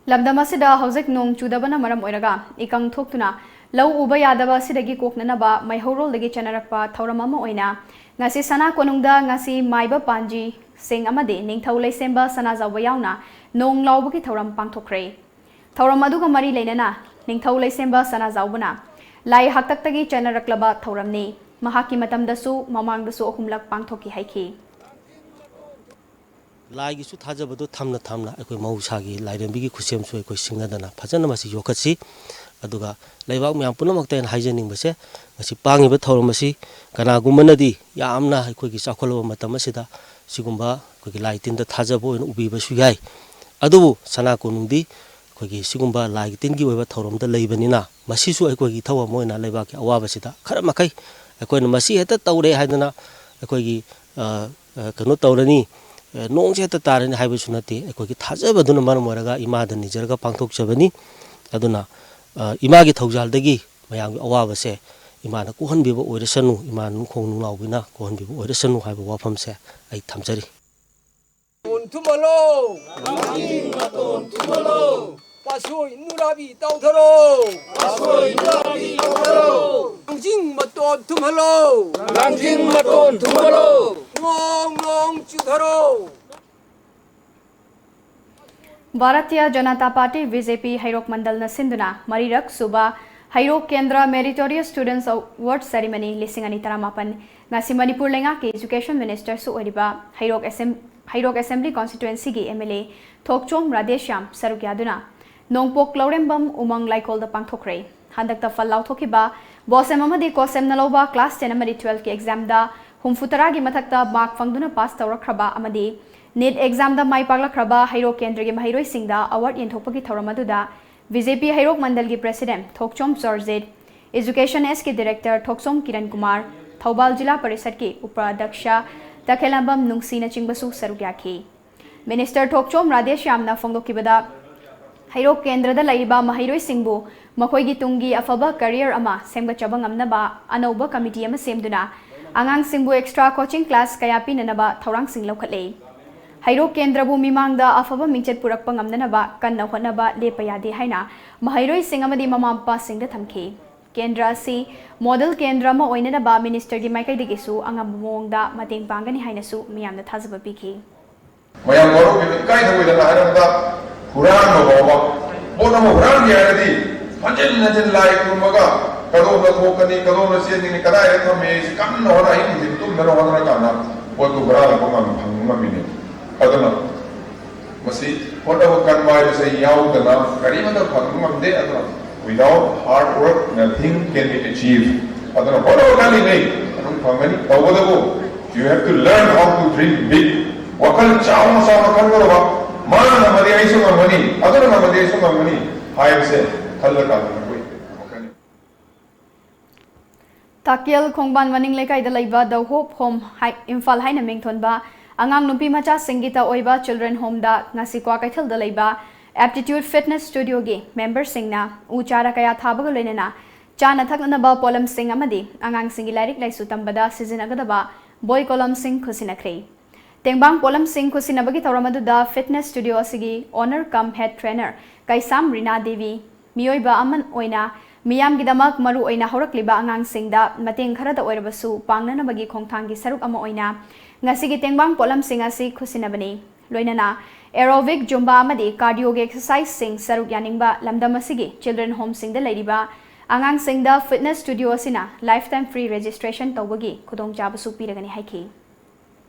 Lamdamasida Hosek Nung Chudabana Maram Oiraga, Ikang Toktuna, Low Uba Yadaba Sidagi Koknanaba, my horol Legi Chanarapa, Tauramama Oina, Nasi Sana Konungda, Nasi Maiba Panji, Sing Amade, Ning Taule Semba, Sanaza Wayauna, Nong Laubuki Tauram Pangtokre. Tauramaduga Mari Lenana, Ning Taule Semba, Sanaza Ubana, Lai Hataktagi Chanaraklaba Tauramni. Mahaki matamdasu mamangdasu ahumlak pangthoki haiki Laigi su thajabado thamna akoi mausagi lairembi khusem su akoi singadana phajana masi yokatsi aduga laibak myam punamakten haijening base masi pangiba thoromasi kana gumanadi yamna akoi gi chakholoba matamasida sigumba akoi laitin da thajabo ubiba su yai adubu sana konungdi akoi sigumba laitin gi oiba thoromda leibanina masi su akoi gi thawa moina laibak awabasida khara makai akoi masi heta tawre haidana akoi kano tawrani nong se heta tarani haibu sunati akoi thajabaduna maram oraga imada nijarga pangthok chabani aduna imagi thawjaldagi mayam awabase imana kuhanbiba oiresanu iman khong nunglawbina kuhanbiba oiresanu haibu wafamse ai thamjari tumalo Pasoi nurabi tautaro lamjingbatom tumalo ngong chudharo Bharatiya Janata Party BJP Hairok Mandal na Sinduna Marirak Suba Hairok Kendra Meritorious Students Award Ceremony Lisingani Taramapan Nasi Manipur Lenga ke Education Minister Su Oriba Hairok Assembly Constituency ki MLA Thokchom Radesham Sarukyaduna Nongpok Laurembam Umang Laikol the Pangthokre Handakta Fallau Thokiba Bosem Amadi Kosem Naloba Class 10 Amadi 12 ki exam da Humfutaragi Matakta Mark Fangduna Pass Tawrakraba Amadi Need exam da Mai Paglakraba Hairok Kendra gi Mahiroi Singda Award Yentokpaki Thoramaduda BJP Hairok Mandal gi President Thokchom Zorzid Education S ki Director Thoksom Kiran Kumar Thaubal Jila Parisad ki Upadhyakshya Takhelambam Nungsina Chingbasu Sarukyakhi Minister Thokchom Radesham Fongdokibada Hairok Kendra da Laiba Mahiroi Singbu Makoigi Tungi Afaba Career Ama Semba Chabang Amnaba Anoba Committee Ama Semduna Angang Singbu Extra Coaching Class Kayapi Nanaba Thaurang Sing Lokale Hairok Kendra Bu Mimangda Afaba Mingchet Purakpang Amnaba Kanna Honaba Lepayade Haina Mahiroi Sing Amadi Mamampa Sing the Thamke Kendra si Model Kendra Ma Oinaba Minister Gi Maikai Digisu Angam Mongda Mating Pangani Hainasu Miyamna Thazaba Piki Mayam Goro Kai the Haramda Huran Baba, Bonamo Huran Yaradi, Hanjan like Rumaga, Kadona Tokani, Kadona Sending Kadai, come on, I him to Narana, what to Brother Mamini. Adana Masi, whatever can buy is a Yaudana, Karima the Pangam de Adana. Without hard work, nothing can be achieved. Adana, whatever can be made, you have to learn how to dream big. Wakal Chow Sama Kangarova. Mana namadi aisu ngamani, aduna namadi aisu ngamani. Hayam se, thalda kadana koi. Takiel Khongban Waning Lekai da Laiba the Hope Home Imphal Haina Mingthonba Angang Nupi Macha Singita Oiba Children Home da Ngasi Kwa Kaithal da Laiba Aptitude Fitness Studio gi member singna uchara kaya thabaga loinena chana thaknaba polam sing amadi angang singi lairik laisu tambada season agadaba boy column sing khusinakre Tengbang Polam Singh Kusinabagi Tauramadu Fitness Studio Asigi Honor Cum Head Trainer Kaisam Rina Devi Mioiba Aman Oina Miyam Gidamak Maru Oina Horakliba Angang Singda Mating Karada Oirabasu Pangnana Bagi Kongtangi Saruk Ama Oina Ngasigi Tengbang Polam Singh Asi Kusinabani Loinana Aerobic Jumba Amadi Cardio Exercise Sing Saruk Yaningba Lamdamasigi Children Home Sing the Ladyba Angang Singda Fitness Studio Asina Lifetime Free Registration Tawagi Kudong Jabasu Piragani Haiki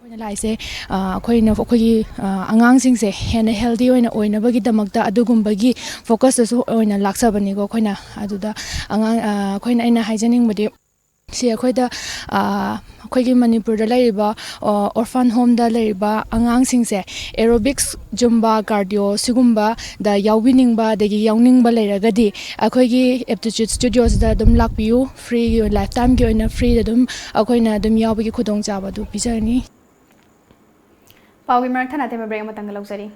लाइसे अखोइना अखोगी आंगांसिंग से हेना healthy होइना ओइनाबगी दमकता अदुगुंबगी focus so ओइना लाक्सबनी गो अखोइना अदुदा आंगां अखोइना इना हाइजेनिंग मदि से अखोइदा अखोगी मणिपुर दा लैरिबा orphan home दा लैरिबा आंगांसिंग से aerobics Zumba cardio सिगुम्बा दा याउबिनिंगबा दगी याउनिंगबा लैरगदी अखोगी aptitude studios दा दम लाक्पियु फ्री लाइफ टाइम की ओइना फ्री दा दम अखोइना दम याउबगी खुदोंग चाबा दु पिजरनी Pau Wimer Thana Tema Break Matang Luxury.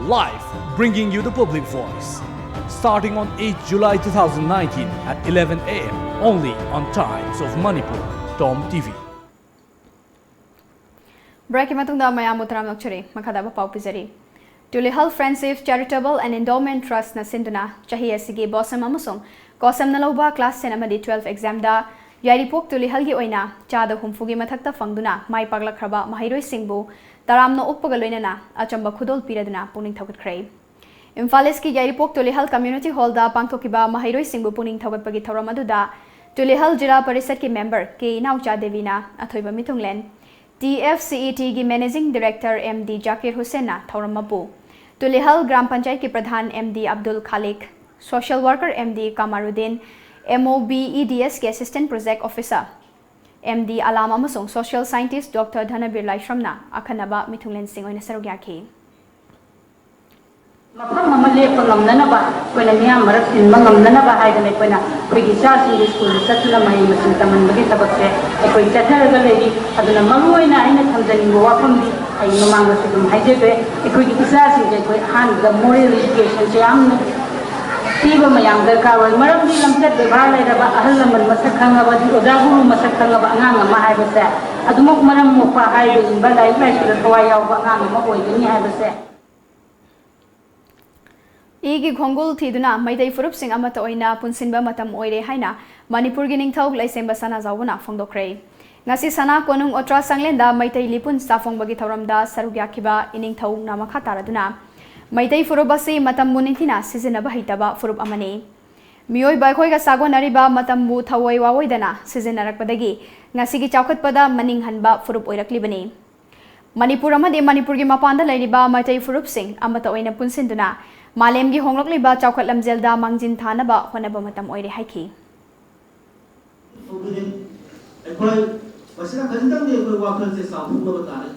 Live, bringing you the public voice. Starting on 8 July 2019 at 11 a.m. only on Times of Manipur, Tom TV. Break Matunda Mayam Mutaram Luxury, Makadaba Pau Pizari. Tulihal Friendship Charitable and Endowment Trust na Sinduna, Chahia Sigi Bossam Amusung, Kosam Naloba Class Senamadi 12 exam da, Yaripok Tulihal Gi Oina, Chada Humfugi Matakta Fangduna, Mai Pagla Kraba, Mahiro Singbu, Taram no Upagaluina, Achamba Kudol Piraduna, Puning Tawat Cray. Infaleski Yaripok Tulihal Community Hall da, Pangtokiba, Mahiro Singbu Puning Tawat Pagi Taramadu Tulihal Jira Parisat ki member, Ki Naucha Devina, Atoiba Mitunglen. TFCET की managing director MD Zakir Hussain ना थौरमबु तुलिहल ग्राम पंचायत के प्रधान MD Abdul Khalik social worker MD Kamaruddin MOBEDS के assistant project officer MD Alam अमसों social scientist doctor Dhanbir लाइश्रमना अखनबा मिथुंगलेन सिंह ओइना सरुग्याखी मफम ममले पगमननबा कोइना मियाम मरक तिनबा ngमननबा हाइदने कोइना कोइगी चासिंग स्कूल चतुना मई मसिन तमनबगी तबकसे कोइ चथरगा लेगी अदुना मरुइना आइना थमजनिंगो वाफमदि आई ममांगा सुदुम हाइजेबे कोइगी चासिंग के कोइ हान द मोरल एजुकेशन से आम तीबा मयाम दरकार होय मरमदि लमचत व्यवहार लेरबा अहल लमन मसक खंगबा दि ओदा गुरु मसक खंगबा अंगांग अमा हाइबसे अदुमक मरम मोपा हाइबे इंबा लाइफ लाइफ थवाय यावबा अंगांग अमा ओइगनि हाइबसे Igi Khongul Thiduna, Maitei Furup Sing Amata Oina, Punsinba Matam Oire Haina, Manipur Gining Tog, Laisemba Sana Zawana, Fongdokre. Ngasi Sana Konung Otra Sanglenda, Maitei Lipun Safong Bagitaramda, Sarugyakiba, Ining Tog Namakataraduna. Maitei Furubasi, Matam Munitina, Sizinaba Hitaba, Furup Amane. Mioi Bakoiga Sago Nariba, Matambu Tawai Wawaidana, Sizinarakpadagi, Ngasigi Chaukat Pada, Maning Hanba, Furup Oiraklibane. Manipur Amade Manipur Gimapanda Ladiba, Maitei Furup Sing, Amata Oina Punsinduna. Malemgi honglokliba chawkhat lamjelda mangjin thanaba honaba matam oire haiki अखोई बसना खजिंदम ने कोई वाखल से साफु को बता रहे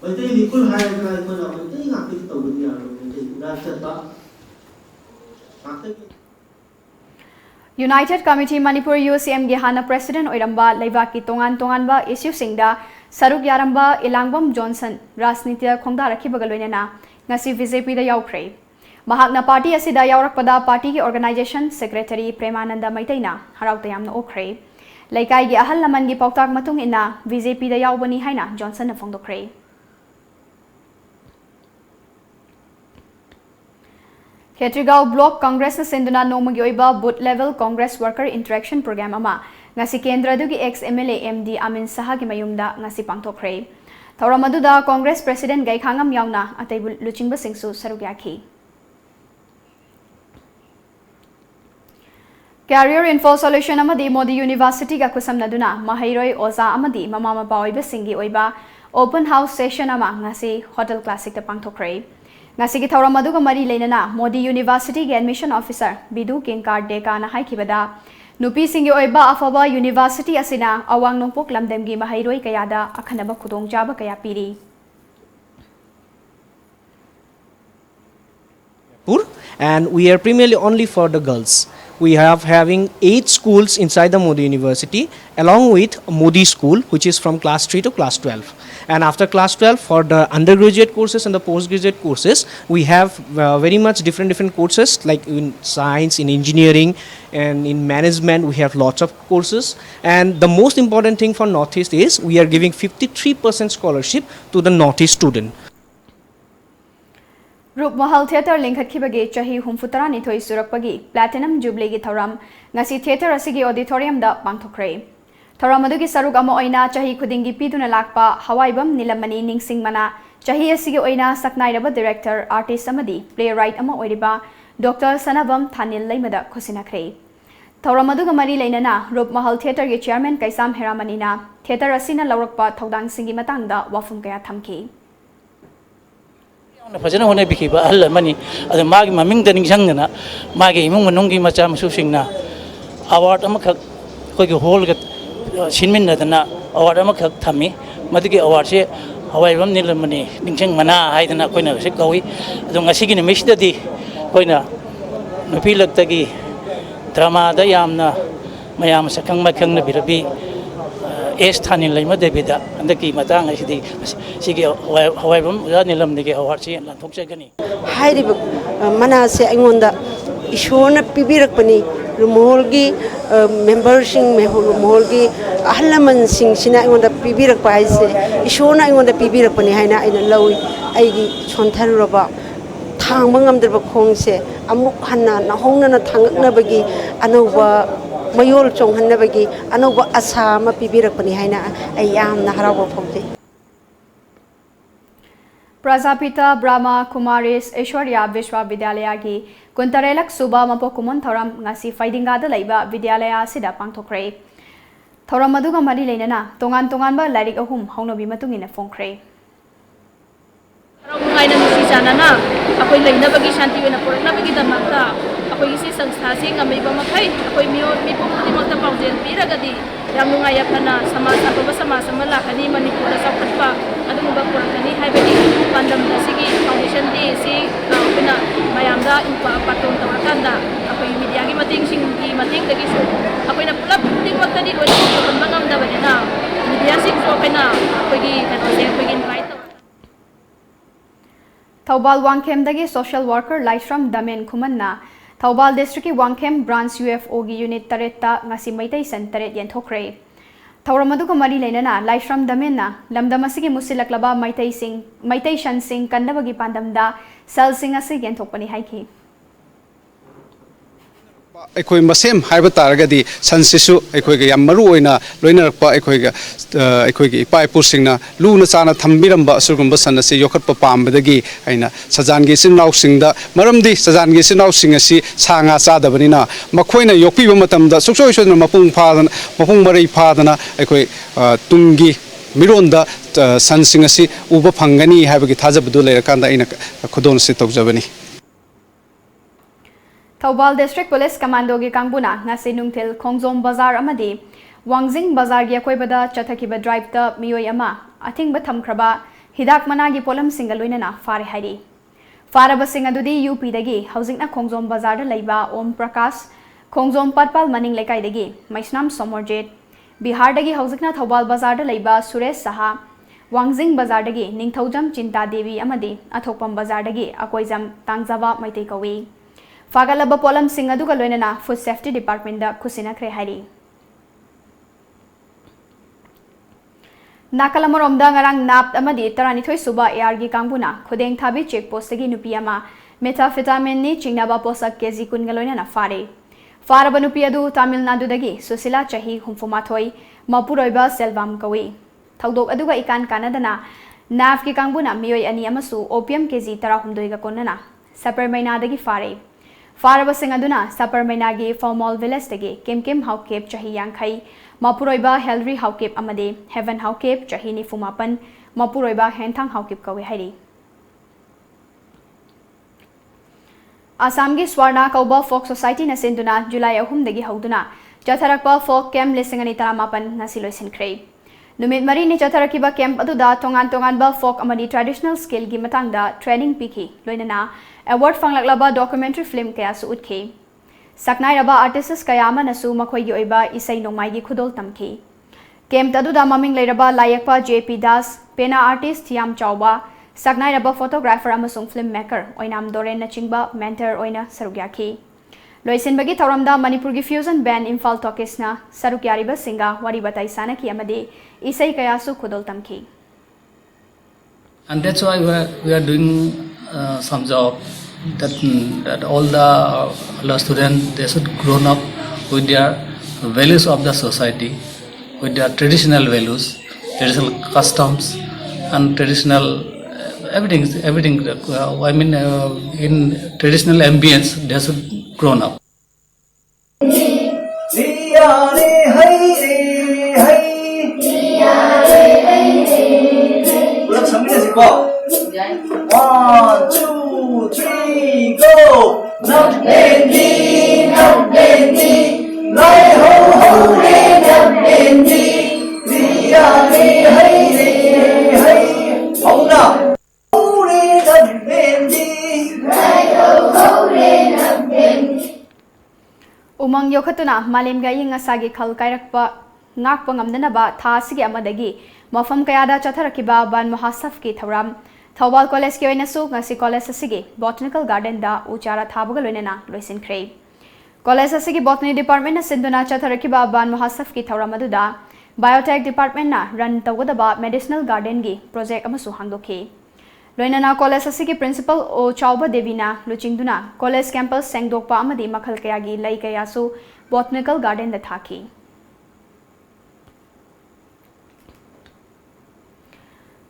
बते निकुल हाय का को ना बते गाते तो दुनिया में उड़ा चता United Committee Manipur UCM gi hana President oiramba leiba ki tongan tonganba issue singda saruk yaramba Ilangbam Johnson rasnitya khongda rakhiba galoinana ngasi BJP da yaukre mahakna party asida yaurakpada party ki organization secretary Premananda Maitaina harauta yamna okre laikai gi ahal laman gi pautak matung ina BJP da yaubani haina Johnson na fongdokre Ketrigao Block Congress na senduna nomagi oiba boot level Congress worker interaction program ama ngasi kendra dugi ex MLA MD Amin Saha gi mayumda ngasi pangtokre Tauramaduda Congress President Gai Khangam Yauna atay Luchingba Singsu Sarugyaki. Career Info Solution Amadi Modi University ga kusam naduna Mahairoi Oza Amadi Mama Baoiba Singi Oiba Open House Session ama ngasi Hotel Classic ta pangtokre. Ngasi gi Tauramaduga Mari Lenana Modi University ga Admission Officer Bidu Kinkar Deka na haikibada Nupi Singi Oiba Afaba University Asina Awang Nongpok Lamdemgi Mahairoi Kayada Akhanaba Kudong Jaba Kaya Piri. And we are primarily only for the girls. we have having 8 schools inside the Modi University, along with Modi School, which is from class 3 to class 12. And after class 12, for the undergraduate courses and the postgraduate courses, we have very much different courses, like in science, in engineering, and in management. We have lots of courses. And the most important thing for Northeast is we are giving 53% scholarship to the Northeast student. Rup Mahal Theatre Linkhatkibagi Chahi Humfutarani Thoi Surakpagi Platinum Jubilee gi Thoram ngasi theatre asigi auditorium da pangthokre. Thoram adugi saruk ama oina chahi khudingi piduna lakpa Hawaibam Nilamani Ningsingmana chahi asigi oina saknairaba director artist amadi playwright ama oiriba Dr. Sanabam Thanil Laimada Khusinakre. Thoram aduga mari leinana Rup Mahal Theatre gi chairman Kaisam Heramanina theatre asina laurakpa thodang singi matangda wafum kaya thamki. Fazana hone bikiba ahal mani ada magi maming daning jangna magi imung manungi macha masu singna award amakak koi ki hol ga sinmin na dana award amakak thami madigi award se hawai bam nil mani ningchang mana haidana koina se kawi adu ngasi gi nimis da di koina nupi laktagi drama da yamna mayam sakang makang na birabi es thani laima debida andaki matang asidi sigi hawaibam nilam nige award si lan thokjagani hairiba mana se aingonda ishona pibirakpani rumolgi membership memolgi ahlaman sing sina aingonda pibirakpa haise ishona aingonda pibirakpani haina aina lawi aigi chontharuraba thangba ngamdrba khongse amuk hanna na hongna na thangaknabagi anauba mayol chonghanabagi anauba asama pibirakpani haina ayamna harawa phokte. Prajapita Brahma Kumaris Aishwarya Vishwa Vidyalaya gi Kuntarelak Suba Mapokumun Thoram ngasi Faidinga da laiba Vidyalaya sida pangthokre. Thoram aduga mari leinana tongan ba lairik ahum haunabi matungina phongkre. Ngaina nusi janana akoi leinabagi shanti wena pornabagi damakta akoi isi sanstha se ngamaiba makai akoi mipum khudimakta paujel piragadi yam nungaya phana samaj atoba samaj ama lakani manipur da sakhatpa adumuba purakani haibadi pandam da sigi foundation di si pina mayamda impa paton tamakanda akoi media gi mating sing gi mating dagi su akoi na pulap dimakta di loi ko bangam da banana media sing so pina akoi gi kano se akoi gi invite Thaubal Wangkhem dagi social worker Laishram Damen Khumanna Thaubal district ki Wangkhem branch UFO gi unit taretta ngasi maitai san taret yenthokre. Thauram aduga mari leinana Laishram Damenna lamdam asigi musilaklaba maitai shan sing kannabagi pandamda sal sing asig yenthokpani haiki. Ekoi masem haiba taragadi sansisu ekoi ga yam maru oina loinarakpa ekoi ga ipa ipusingna luna chana thambiramba surgumba sanase yokhatpa pambadagi aina sajangi sinau singda maramdi sajangi sinau singasi sanga chadabanina makhoina yokpiba matamda suksoi sodna mapung marai phadana ekoi tungi mironda sansingasi uba phangani haibagi thajabdu leirakanda aina khudon se tawjabani. Thaubal District Police Commando gi kangbuna ngasi nungthil Khongjom Bazar amadi Wangjing Bazar gi akoibada chathakiba drive ta miyoi ama athingba thamkhraba hidak mana gi polam singa loinana fare hairi faraba singa dudi UP dagi housingna Khongjom Bazar da leiba Om Prakash Khongjom Patpal maning lekai dagi Maisnam Somorjet Bihar dagi housingna Thaubal Bazar da leiba Suresh Saha Wangjing Bazar dagi Ningthaujam Chinta Devi amadi Athokpam Bazar dagi Akoijam Tangjaba Maitei Kawi Fagalaba polam singa duga loinana Food Safety Department da Khusinakre hairi. Nakalamaromda ngarang nap amadi taranithoi suba AR gi kangbuna khudeng thabi checkpost gi nupi ama methamphetamine ni chingnaba posak kg kun galoinana fare. Faraba nupi adu Tamil Nadu dagi Susila chahi humfumathoi mapuroiba Selvam kawi. Thaudok aduga ikan kanadana NAF gi kangbuna miyoi ani amasu opium kg 13 ga konana Sapar Maina dagi fare. Faraba singaduna Sapar Mainagi Formal Village dagi Kim Haukep chahi yankai Mapuroiba Helry Haukep amade Heaven Haukep chahi ni fumapan Mapuroiba Henthang Haukep kawi hairi. Assam gi Swarna Kauba Folk Society na senduna July 3 dagi hauduna Jatharakpa Folk Camp lisingani taramapan nasi loisinkrei. Numit mari ni Jatharakiba Camp aduda tongan ba folk amadi traditional skill gi matangda training piki loinana award fanglaklaba documentary film kaya su utke. saknairaba artists kaya amanasu makhoi gi oiba isai nongmai gi khudol tamki kem taduda maming leiraba layakpa JP Das pena artist yam chawba saknairaba photographer amasung filmmaker oinam doren na chingba mentor oina sarugyaki loisinbagi thoramda manipur gi fusion band Imphal Talkies na sarukyariba singa wari batai sanaki amade isai kaya su khudol tamki. And that's why we are doing some job that all the students, they should grown up with their values of the society, with their traditional values, traditional customs, and traditional everything. I mean, in traditional ambience, they should grown up. One, two, three, go! Not bendy, lie ho ho re, not bendy. Riya re hai, ho na. Ho re, not bendy. Lie ho ho re, not bendy. Umang yokhatuna malim ga yinga sagi khal kairakpa ngakpa ngamdanaba tha sigi amadagi mafam kayada chatharakiba ban mahasaf ki thawram Thawbal College ki oina su ngasi college asigi Botanical Garden da uchara thabaga loinena loisinkhre College asigi Botany Department na sinduna chatharakiba ban mahasaf ki thawram aduda Biotech Department na run tawgadaba Medicinal Garden gi project amasu hangdokhi loinena college asigi principal o Chauba Devina luchingduna college campus sengdokpa amadi makhal kaya gi lai kaya su Botanical Garden da thaki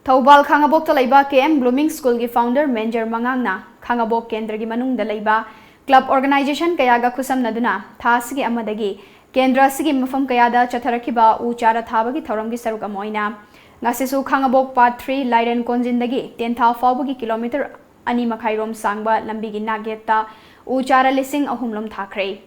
Thawbal Khangabok Talaiba KM Blooming School ki founder Manager Mangangna Khangabok Kendra gi manung dalaiba club organization kayaga khusam naduna thasigi amadagi kendra sigi mafam kayada chatharakiba uchara thabagi thoram gi saruk amoina ngasisu Khangabok part 3 Lairen Konjindagi 10,000 fawbagi kilometer ani makhairom sangba lambi gi nageta uchara lising ahumlom thakre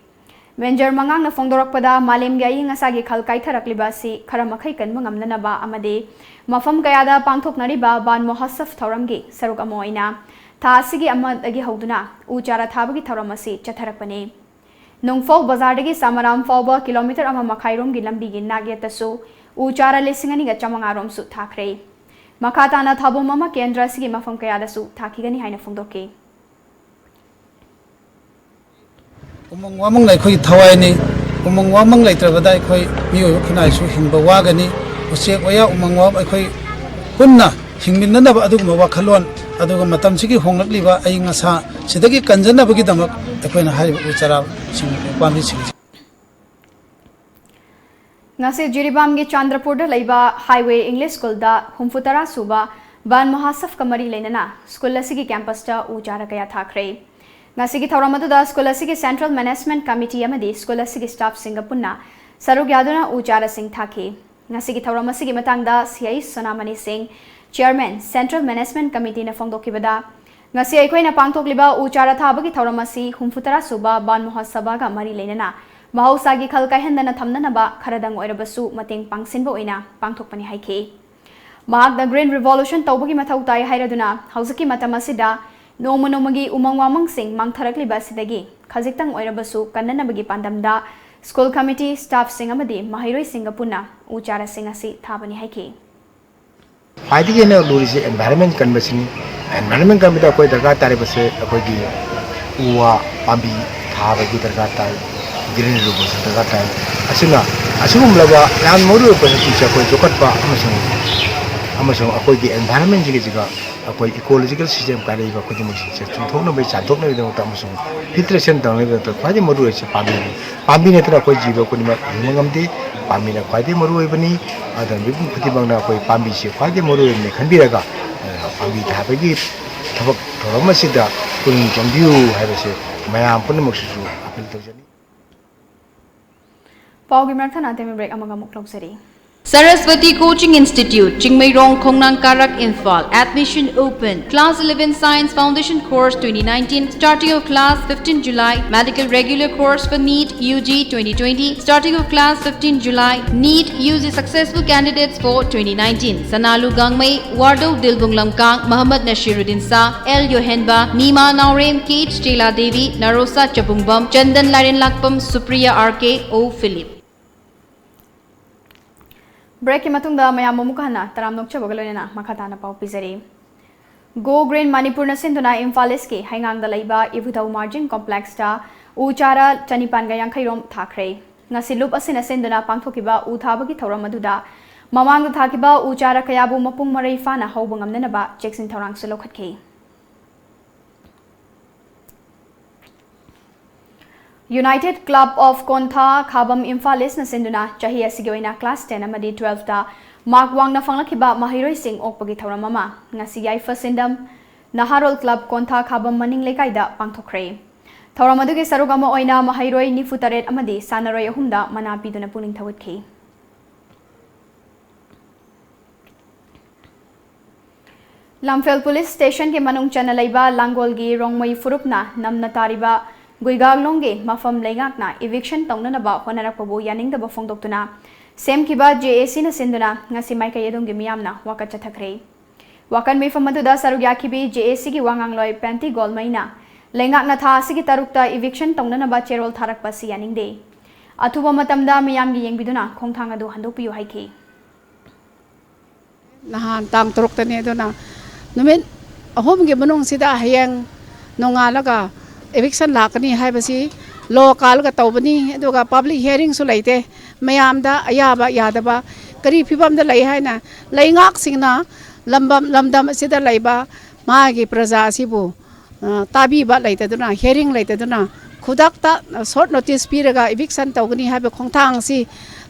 Manager Mangangna fongdorakpada malim gi ngasagi khalkai tharakliba si kharamakhay kanma ngamnanaba amade mafam kayada pangthoknariba ban mohasaf thoramgi saruk amoina thasigi amadagi hoduna uchara thabagi thoramasi chatharakpane nungfol bazardagi samaram fawba kilometer ama makhairom gi lambi gi nagyatasu uchara lisingani ga chamangarom su thakre makhatana thabom ama kendra sigi mafam kayada su thakigani haina fongdoke umang wamang lai khoi thawai ni umang wamang lai trabada khoi miyo khunai su himba wagani usek waya umang wam khoi punna hingminnaba aduguma wakhalon aduga matam sigi honglakliba ai ngasa sidagi kanjana bagi damak ekhoina hariba uchara sing pambi sing ngase jiribam gi Chandrapur da laiba highway English school da humfutara suba ban mahasaf kamari leinana school asigi campus ta uchara kaya thakre ngasi gi thawramadu da school asigi central management committee amadi school asigi staff singapunna saruk yaduna uchara sing thaki ngasi gi thawramasi gi matangda CI Sonamani Singh chairman central management committee na fongdokibada ngasi aikoina pangthokliba uchara thabagi thawramasi humfutara suba ban mahasabha ga mari leinana mahausa gi khalkai hendana thamnanaba kharadang oirabasu mating pangsinba oina pangthokpani haiki mahak the green revolution tawbagi mathau tai hairaduna hauzaki matamasida Nomagi umang wamang sing mangtharakli basidagi khajikhtang oirabasu kannanabagi pandamda school committee staff sing amadi mahiroi singapuna uchara sing asi thabani haiki Faidi ne lurisi environment conservation environment kan bida koi darga tare base koi gi uwa pambi thabagi darga tai green revolution darga tai asina asugum laba yan modu ko ni cha koi jokat ba amasong akoi gi environment ji ga akoi ecological system ka rei ba ko mo se thokna bai cha thokna bai ta amasong filtration ta ne ta faidi modu se pambi ne tra koi ji ba ko ni ma ngamti pambi na faidi modu oi bani adan bi khuti bang na koi pambi se faidi modu ne khanbi raga pambi ta ba gi thobak thorama sida kun jambiu hai ba se mayam pun mo su apil to jani Paugi Marthana Temi break amaga muklok seri Saraswati Coaching Institute, Chingmairong, Khongnang Karak, Imphal. Admission open. Class 11 Science Foundation Course 2019. Starting of class 15 July. Medical Regular Course for NEET UG 2020. Starting of class 15 July. NEET UG successful candidates for 2019. Sanalu Gangmei, Wardo Dilbung Lamkang, Muhammad Nashiruddin Sa, L. Yohenba, Nima Naurem, Kate Stela Devi, Narosa Chabungbam, Chandan Larin Lakpam, Supriya RK, O. Philip. Break ki matungda mayam mukana taram nokcha bogalona makata na pau pizari. Go Green Manipur na sinduna Imphal ki hangang da laiba Ivutau Margin Complex ta uchara chanipan gayang khairom thakre. Ngasilup asina sinduna pangthokiba uthabagi thoram aduda mamang da thakiba uchara kayabu mapung marai fana hobungam nanaba cheksin thorang sulokhatke. United Club of Kontha Khabam Imphal na sinduna chahi asigoina class 10 amadi 12 ta mark wang na fanglakiba mahiroi sing okpagi thoram mama ngasi yai fasindam Naharol Club Kontha Khabam maning lekaida pangthokre thoram adugi sarugama oina mahiroi nifutaret amadi sanaroi ahumda mana piduna puning thawatki Lamphel Police Station ke manung chana laiba Langolgi Rongmai Furupna namna tariba Guigaglongge mafam leingakna eviction taunanaba honarakpabu yaningdaba fongdoktuna semkiba JAC na sinduna ngasi maika yedunggi miyamna waka chathakre wakan mifam maduda sarugyakibi JAC gi wangangloi Panti Golmaina leingakna tha sigi tarukta eviction taunanaba cherol tharakpa si yaningde athuba matamda miyamgi yengbiduna khongthang adu handopiyu haiki nahan tang turuktane duna numin ahomge manung sida hayang nongalaga eviction lakani haibasi local ka tawbani aduga public hearing su leite mayamda ayaba yadaba kari phibam da lei haina leingak singna lamdam sida leiba magi praja sibu tabi ba leite duna hearing leite duna khudakta short notice piraga eviction tawgani haiba khongthang si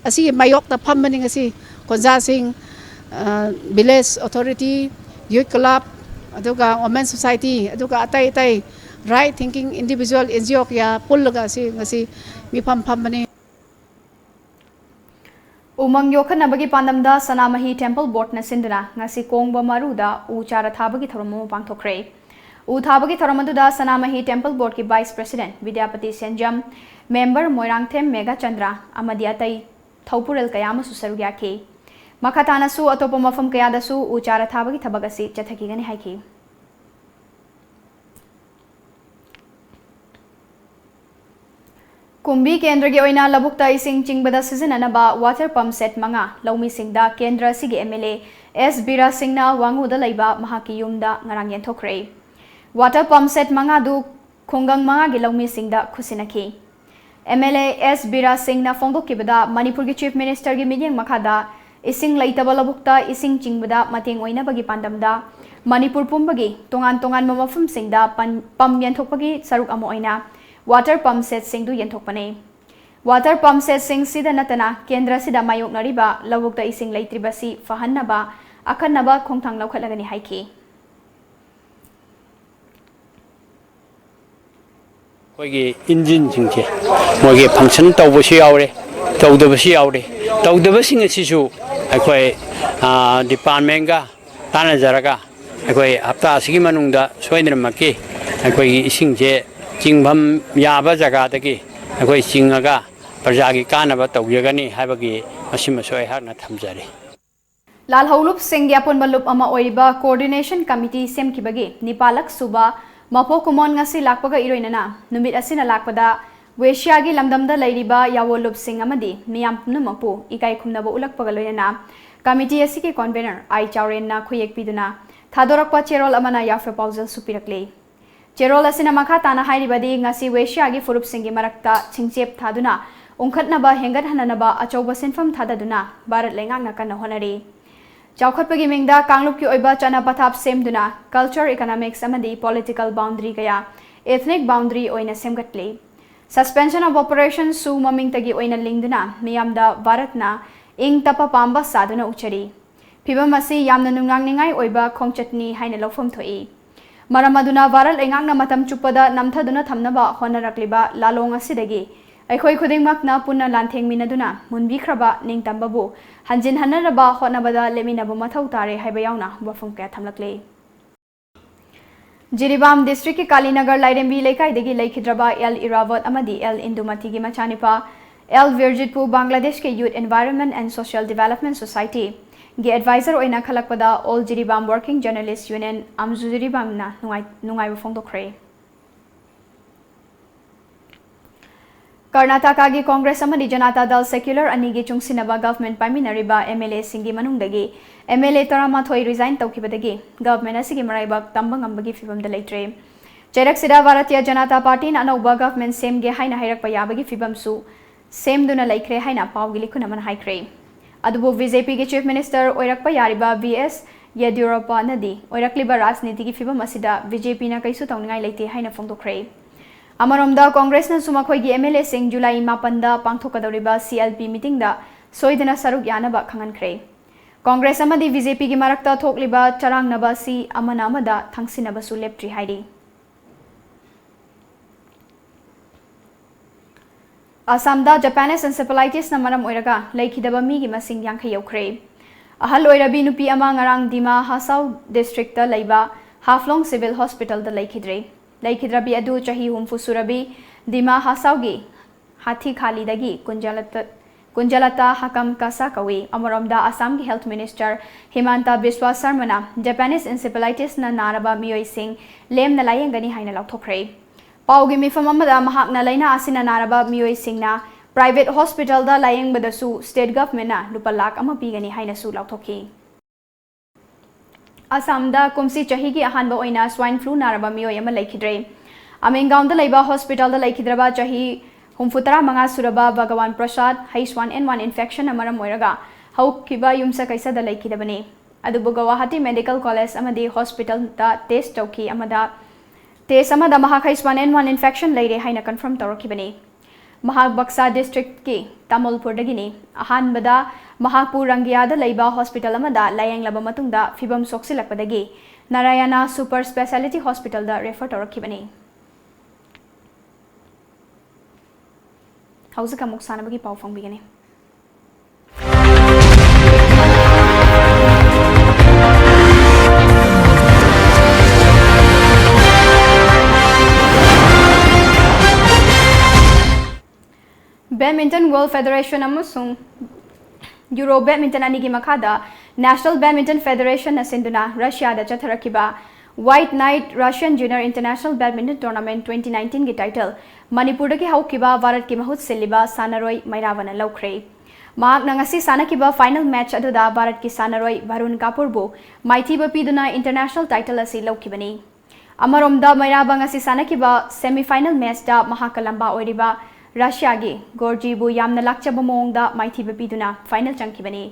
asi mayok ta phambani ngasi konja sing village authority youth club aduga women society aduga atai right thinking individual NGO kya pullaga si ngasi mifam phambani Umang yokhanabagi pandamda Sanamahi Temple Board na sinduna ngasi kongba maruda uchara thabagi thoromo pangthokre u thabagi thoromaduda Sanamahi Temple Board ki Vice President Vidyapati Senjam member Moirangthem Mega Chandra amadi atai thaupural kayama susarugya ke makatana su atopa mafam kayada su uchara thabagi thabagasi chathaki gani haiki Kumbi Kendra gi oina labukta ising chingbada sizinanaba water pump set manga laumi singda Kendra sigi MLA S Bira Singna wangu da laiba mahaki yumda ngarang yenthokre water pump set manga du khongang manga gi laumi singda khusinaki MLA S Bira Singna fongdokibada Manipur gi Chief Minister gi midyeng makhada ising laitaba labukta ising chingbada mateng oina bagi pandamda Manipur pumbagi tongan mamafum singda pam yenthokpagi saruk amo oina water pump set singdu yenthokpane water pump set sing sida natana kendra sida mayok nariba lawukta ising leitribasi fahannaba akhanaba khongthang laukhalagani haiki koigi engine jingche moge function tawbasi yaure tawdabasi yaure tawdabasi ngasisu akoi department ga tanajaraga akoi hafta asigi manungda soinramaki akoi isingje Jingbam Yaba Jagadaki, a great Jingaga, Pajagi Kanaba, Yagani, Habagi, Masimasoi Hana Tamzari. Lal Holup Singh Yapon Balup Ama Oiba Coordination Committee Sem Kibagi, Nipalak Suba, Mapo Kumon Ngasi Lakpaga Iroinana, Numit Asina Lakpada, Weshiagi Lamdamda Ladiba Yawolup Singh Amadi, Miam Numapu, Ikai Kumnaba Ulak Pagaloyana, Committee Asiki Convener, I Chaurena Kuyek Piduna, Tadorakpa Cherol Amana Yafe Pausal Supirakle. Cherol asina makha tana hairibadi ngasi weshiagi furup singi marakta chingchep thaduna ungkhatnaba hengat hananaba achauba sinfam thadaduna Bharat lengak nakana honari chawkhatpagi mingda Kanglup ki oiba chana pathap semduna culture economics amadi political boundary kaya ethnic boundary oina semgatle suspension of operations su maming tagi oina lingduna miyamda Bharatna ing tapa pamba saduna uchari phibam asi yamna nungnangningai oiba khongchatni haina lofam thoi Maramaduna Bharat lengakna matam chupada namthaduna thamnaba honarakliba lalong asidagi ꯑꯩꯈꯣꯏ ꯈꯨꯗꯤꯡꯃꯛꯅ ꯄꯨꯟꯅ ꯂꯥꯟꯊꯦꯡꯃꯤꯟꯅꯗꯨꯅ ꯃꯨꯟꯕꯤꯈ꯭ꯔꯕ ꯅꯤꯡꯇꯝꯕꯕꯨ ꯍꯟꯖꯤꯟ ꯍꯟꯅꯔꯕ ꯍꯣꯠꯅꯕꯗ ꯂꯦꯞꯃꯤꯟꯅꯕ ꯃꯊꯧ ꯇꯥꯔꯦ ꯍꯥꯏꯕ ꯌꯥꯎꯅ ꯋꯥꯐꯝ ꯀꯌꯥ ꯊꯝꯂꯛꯂꯤ꯫ ꯖꯤꯔꯤꯕꯥꯝ ꯗꯤꯁꯇ꯭रिꯛꯀꯤ ꯀꯥꯂꯤꯅꯒꯔ ꯂꯥꯏꯔꯦꯝꯕꯤ ꯂꯩꯀꯥꯏꯗꯒꯤ ꯂꯩꯈꯤꯗ꯭ꯔꯕ ꯑꯦꯜ ꯏꯔꯥꯋꯠ ꯑꯃꯗꯤ ꯑꯦꯜ ꯏꯟꯗꯨꯃꯇꯤꯒꯤ ꯃꯆꯥꯅꯨꯄꯥ एल विरजितपु बांग्लादेश के youth environment and social development society गे एडवाइजर ओइना खलकपदा all Jiribam working journalist union आमजु जिरीबामना नुंगाई फोंदोखरे। कर्नाटका की कांग्रेस अमदी जनता दल सेक्युलर अनिगी चुंगसिनबा गवर्नमेंट पाइमिनरिबा एमएलए सिंगी मनुंगदगी एमएलए 13 रिजाइन तौखिबदगी गवर्नमेंट असिगी मराइबक तंबंगंबगी फिबमदा लेत्रे। चेरकसिदा भारतीय जनता पार्टी ना अनौबा गवर्नमेंट सेमगे हाइना हाइरकपा याबगी फिबमसु सेमदुना लेख्रे हाइना पावगी लिखुन अमन हाइख्रे। अदुबु बीजेपी के चीफ मिनिस्टर ओइरकपा यारिबा वीएस येदियुरप्पा नदी ओइरकलिबा राजनीति की फिबम असिदा बीजेपी ना कैसु तौनिंगाई लेते हाइना फोंदोखरे। अमरोमदा कांग्रेस ना सुमाखोइगी एमएलए सिंह जुलाई 9 पांथोकदौरिबा सीएलपी मीटिंग दा सोइदना सरुक यानबा खंगनख्रे। कांग्रेस अमदी बीजेपी की मरक्ता थोकलिबा चरांगनबा सी अमना अमदा थंगसिनबसु लेप्ट्री हाइरी। असमदा जापानीज एन्सेफेलाइटिस ना मरम ओइरगा लेखिदबा मीगी मसिंग यांखै यौख्रे। अहल ओइरबी नुपी अमा ngarang दिमा हासाउ डिस्ट्रिक्ट ता लैबा हाफलोंग सिविल हॉस्पिटल दा लेखिद्रे। लेखिद्रबी अदु चही हुमफु सुरबी दिमा हासाउगी हाथी खालीदगी कुंजलता हकम कासा कवी। अमरोमदा असम की हेल्थ मिनिस्टर हिमंता बिस्वा शर्मना जापानीज एन्सेफेलाइटिस ना नारबा मियोइसिंग लेमना लायेंगनी हाइना लौथोख्रे। पाउगी मिफम अमदा महाकना लैना आसिना नारबा मियोइसिंगना प्राइवेट हॉस्पिटल दा लायेंगबदसु स्टेट गवर्नमेंट ना लुपा लाख अमा पीगनी हाइनासु लौथोखी। असमदा कुमसी चही की अहानबा ओइना स्वाइन फ्लू नारबा मियोय अमा लेखिद्रे। अमेंगाउंदा लैबा हॉस्पिटल दा लेखिद्रबा चही 35 सुरबा भगवान प्रसाद H1N1 इन्फेक्शन अमरम ओइरगा हौकिबा युमसा कैसादा लेखिदबने। अदुबु गुवाहाटी मेडिकल कॉलेज अमदी हॉस्पिटल दा टेस्ट तौखी अमदा टेस्ट अमदा महाक H1N1 इन्फेक्शन लेरे हाइना कन्फर्म तौरखिबने। महाक बक्सा डिस्ट्रिक्ट की तामुलपुरदगिनी अहानबदा महाकपु रंगियादा लैबा हॉस्पिटल अमदा लायेंगलबा मतुंगदा फिबम सोक्सिलकपदगी नारायणा सुपर स्पेशलिटी हॉस्पिटल दा रेफर तौरखिबने। हौजक अमुक सानबगी पाउ फंगबिगने। बैडमिंटन वर्ल्ड फेडरेशन अमसुंग यूरो बैडमिंटन अनिगी मखादा नेशनल बैडमिंटन फेडरेशन नसिंदुना रशिया दा चथरकिबा white night Russian junior international badminton tournament 2019 की टाइटल मणिपुर के हौकिबा भारत की महुत सिलिबा सानरोय मैरावना लौख्रे। माक नंगसी सानकिबा फाइनल मैच अदुदा भारत की सानरोय वरुण कापुरबु माइथीबा पीदुना इंटरनेशनल टाइटल असि लौकिबनी। अमरोमदा मैराबा ngasi सानकिबा सेमीफाइनल मैच दा महाकलंबा ओइरिबा रशिया की गोर्जीबु यामना लाक्चबा मोंगदा माइथीबा पीदुना फाइनल चंकिबनी।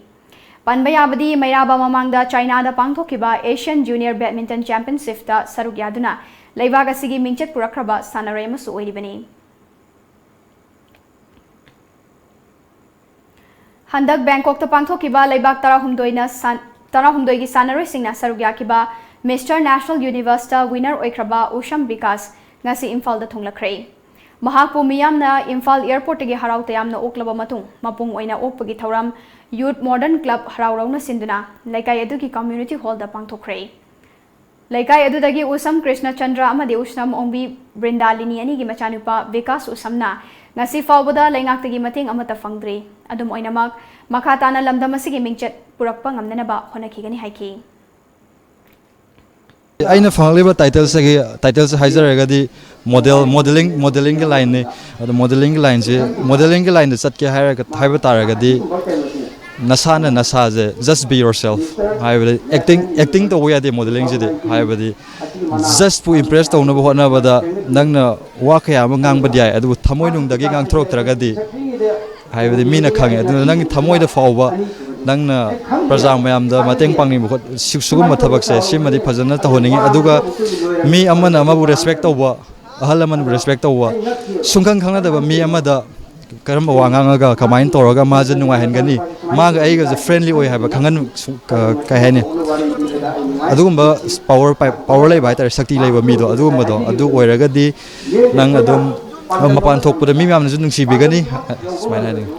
पनबा याबदी मैराबा ममांगदा चाइना दा पांगथोकिबा एशियन जूनियर बैडमिंटन चैंपियनशिप दा सरुक यादुना लैबाग असिगी मिंचत पुरखरबा सानरोय अमसु ओइरिबनी। हंदक बैंकॉक ता पांगथोकिबा लैबाग 13 की सानरोय सिंगना सरुक याकिबा मिस्टर नेशनल यूनिवर्स दा विनर ओइखरबा उशम विकास ngasi इम्फाल दा थोंगलखरे। महाकपु मियामना इम्फाल एयरपोर्ट के हराव तयामना ओकलबा मतुंग मपुंग ओइना ओकपगी थौराम यूथ मॉडर्न क्लब हरावरौना सिंदुना लैकाय अदुगी कम्युनिटी हॉल दा पांगथोखरे। लैकाय अदुदगी उसम कृष्ण चंद्र अमदि उष्णम ओंबी बृंदालिनी अनिगी मचानुपा विकास उसमना ngasi फावबदा लैंगाक्तगी मतेंग अमता फंगद्रे। अदुम ओइनामक मखाताना लमदम असिगी मिंगचत पुरकपा ngamnanaba honakigani haiki। अगर फंगलीब टाइटल से हाइजरगदी मॉडलिंग की लाइन ने मॉडलिंग की लाइन चटके तारगदी नसा नसाजे जस्ट बी योरसेल्फ एक्टिंग तब यादे मॉडलिंग से जस्ट पू इम्प्रेस तौनब होनाबद नंग वा क्या गांगबद याय थमोइनुंगदगी गांगथोरक्तरगदी मीना खंगे नंग थमोइद फाव नंग प्रजा मैम मतें पांगी सुगम थबकसे सिमदि फजन तहोनिंगे अदुगा मी अमन अमबु रेस्पेक्ट तौब अहल अमन रेस्पेक्ट तौब सुंखंग खंगदब मी अमद करम वांगांगा कमाइन तौरगा माजन नुंगाहेनगनी माग आइगा फ्रेंडली ओय हाबा खंगन कहेने अदुगुम्बा पावर लेबा हाइतारे शक्ति लेबा मीदो अदुगुम्बदो अदु ओइरगदी नंग अदुम ꯃꯄꯥꯟ ꯊꯣꯛꯄꯗ ꯃꯤ ꯃꯌꯥꯝꯅꯁꯨ ꯅꯨꯡꯁꯤꯕꯤꯒꯅꯤ ꯁꯨꯃꯥꯏꯅ ꯍꯥꯏꯅꯤꯡꯉꯤ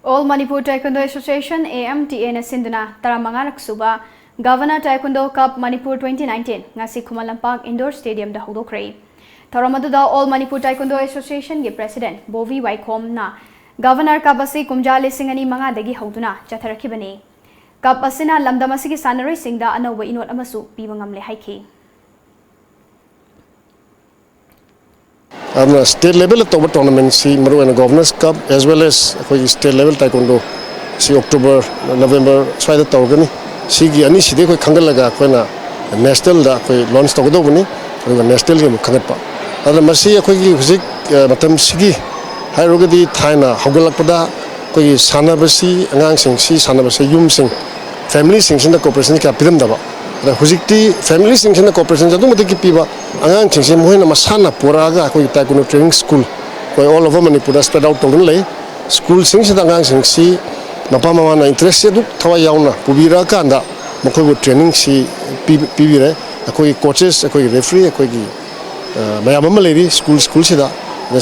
All Manipur Taekwondo Association AMTA na sinduna taramangarak suba Governor Taekwondo Cup Manipur 2019 ngasi Khumalampak Indoor Stadium da hodokre. Tharamaduda All Manipur Taekwondo Association ge President Bovi Waikhom na Governor Cup asi kumjali singani manga dagi hoduna chatharakhibani. Cup asina lamdam asigi sanaroi singda anawba inot amasu pibangamle haiki. State level tournament si maru and Governors Cup as well as state level taekwondo si October November swaida tawgani si gi ani side koi khangalaga koina national da koi launch tawdo bani aduga national ge khangat pa adha masi koi gi hujik matam sigi hairogadi thaina hogalakpada koi sanabasi angang sing si sanabasi yum sing family sing sin da cooperation ka pidam daba hujikti family sing sin da cooperation jadu mate ki piba angang sing sin moina masana puraga koi taekwondo training school koi all over Manipur spread out tawdun lei school sing sin da angang sing si mapa mama na interest du thawa yauna pubira kanda mokoi go training si pibire koi coaches koi referee koi gi mayam ma lei school sida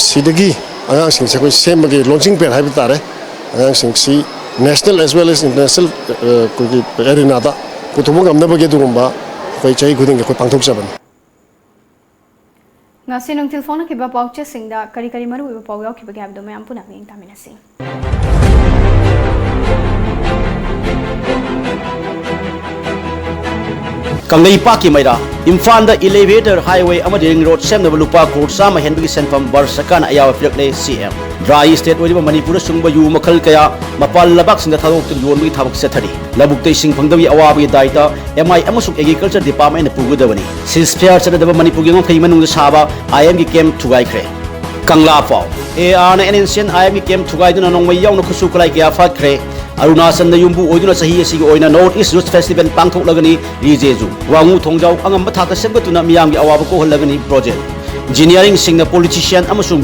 sidagi angang sing se koi same gi launching pad hai bitare angang sing si national as well as international koi arena da puthubong amna bage durumba koi chai guding koi pangthok jaban ngasi nung telephone ki ba pauche singda kari kari maru ba pau yaw ki ba gab do mayam puna nging taminasi Kangai Paki Maira, Imfanda Elevator Highway Amading Road Sem Lupa Court Sama Henry Senfam Barsakan Ayawa Flakle CM. Dry State Wadiba Manipur Sungba Yu Makal Kaya, Mapal Labaks in the Tadok to Yoni Tabak Setari. Labuk Tasing Pangawi Awabi Daita, MI Amasuk Agriculture Department of Pugudavani. Since Pairs at the Manipurian Kayman Saba, I am came to Gaikre. Kangla Pau. AR and Ancient I am came to Gaiden on my young Kusuka Fakre. Arunachal na yumbu oiduna sahi asigi oina North East Youth Festival pangthok lagani rijeju wangu thongjau angam bathaka semgatuna miyamgi awaba ko holagani project engineering singna politician amasung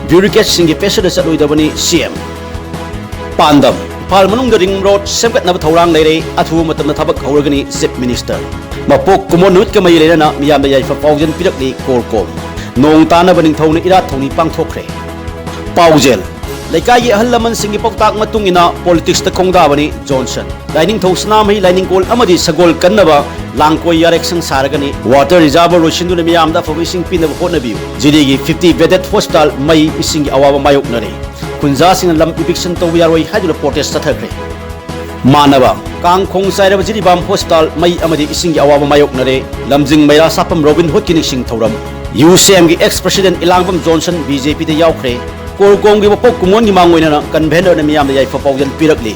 bureaucrats singi pesada saloidabani CM pandam pal manung ring road semgatna thorang leire athu matamna thabak hawragani chief minister mapok kumonut kamai leina miyamda yaifa paujen pirakli korkom nong tana baning thawni ira thawni pangthokre paujel Laikai Halaman Singi Poktak Matungina politics the Kongdabani Johnson. Lining Tosnami, Lining Gold Amadi Sagol Kanava, Lanko Yarex and Saragani, Water Reservoir Roshindu Miamda for wishing pin of Honabu. Zidigi 50 Vedet Hostal May Ising Awa Mayoknari. Kunzas in a lump eviction to Yarway had reported Saturday. Manava, Kang Kong side of Zidibam Hostal May Amadi Ising Awa Mayoknare, Lamjing Mera Sapam Robin Hood Kinishing Toram. UCM ex-president Ilangam Johnson BJP the Yaukre. Korgong giba pok kumon gi mangoy na convener na miyam yai fapawjan pirakli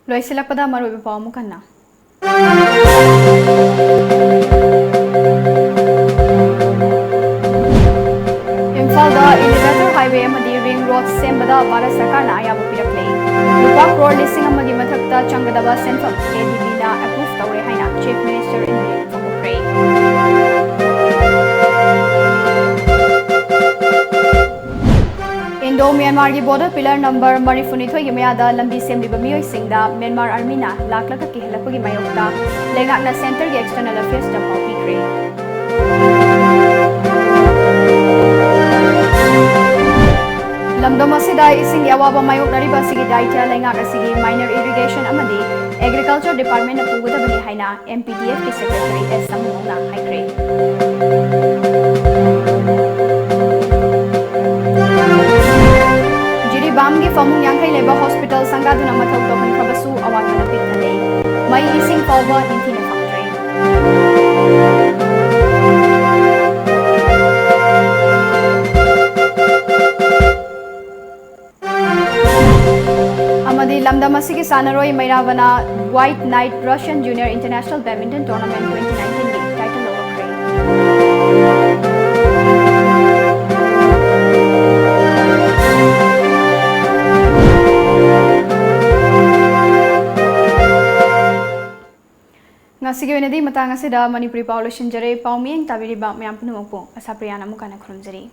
loi silakpada maroi ba paw mukanna Imphal da elevator highway amadi ring road sembada Bharat Sarkar na ayabu pirakli lupa crore lising amagi mathakta changadaba senfam ADB na approve tawe haina chief minister in the Famukre Indo-Myanmar ki border pillar number Marifuni thoi gi mayada lambi semli ba miyoi singda Myanmar army na laklaka ki helakpa gi mayokta lengakna center gi external affairs da pau pikre lamdom asida ising yawaba mayok dari ba sigi daitya lengak asigi minor irrigation amadi agriculture department na puguda bani haina MPDF ki secretary S Samuna haikre Bamgi famung yangkai leba hospital sangaduna mathau tohan khabasu awakana pikhale mai ising pawba inthina factory amadi lamdam asigi sanaroi mairavana White Knight Russian Junior International Badminton Tournament 2019 gi title lawakre Ngasigi wenedi matang asida Manipuri Paulo Shinjare Pauming tabiri ba mayam punumpo asapriyana mukana khurumjari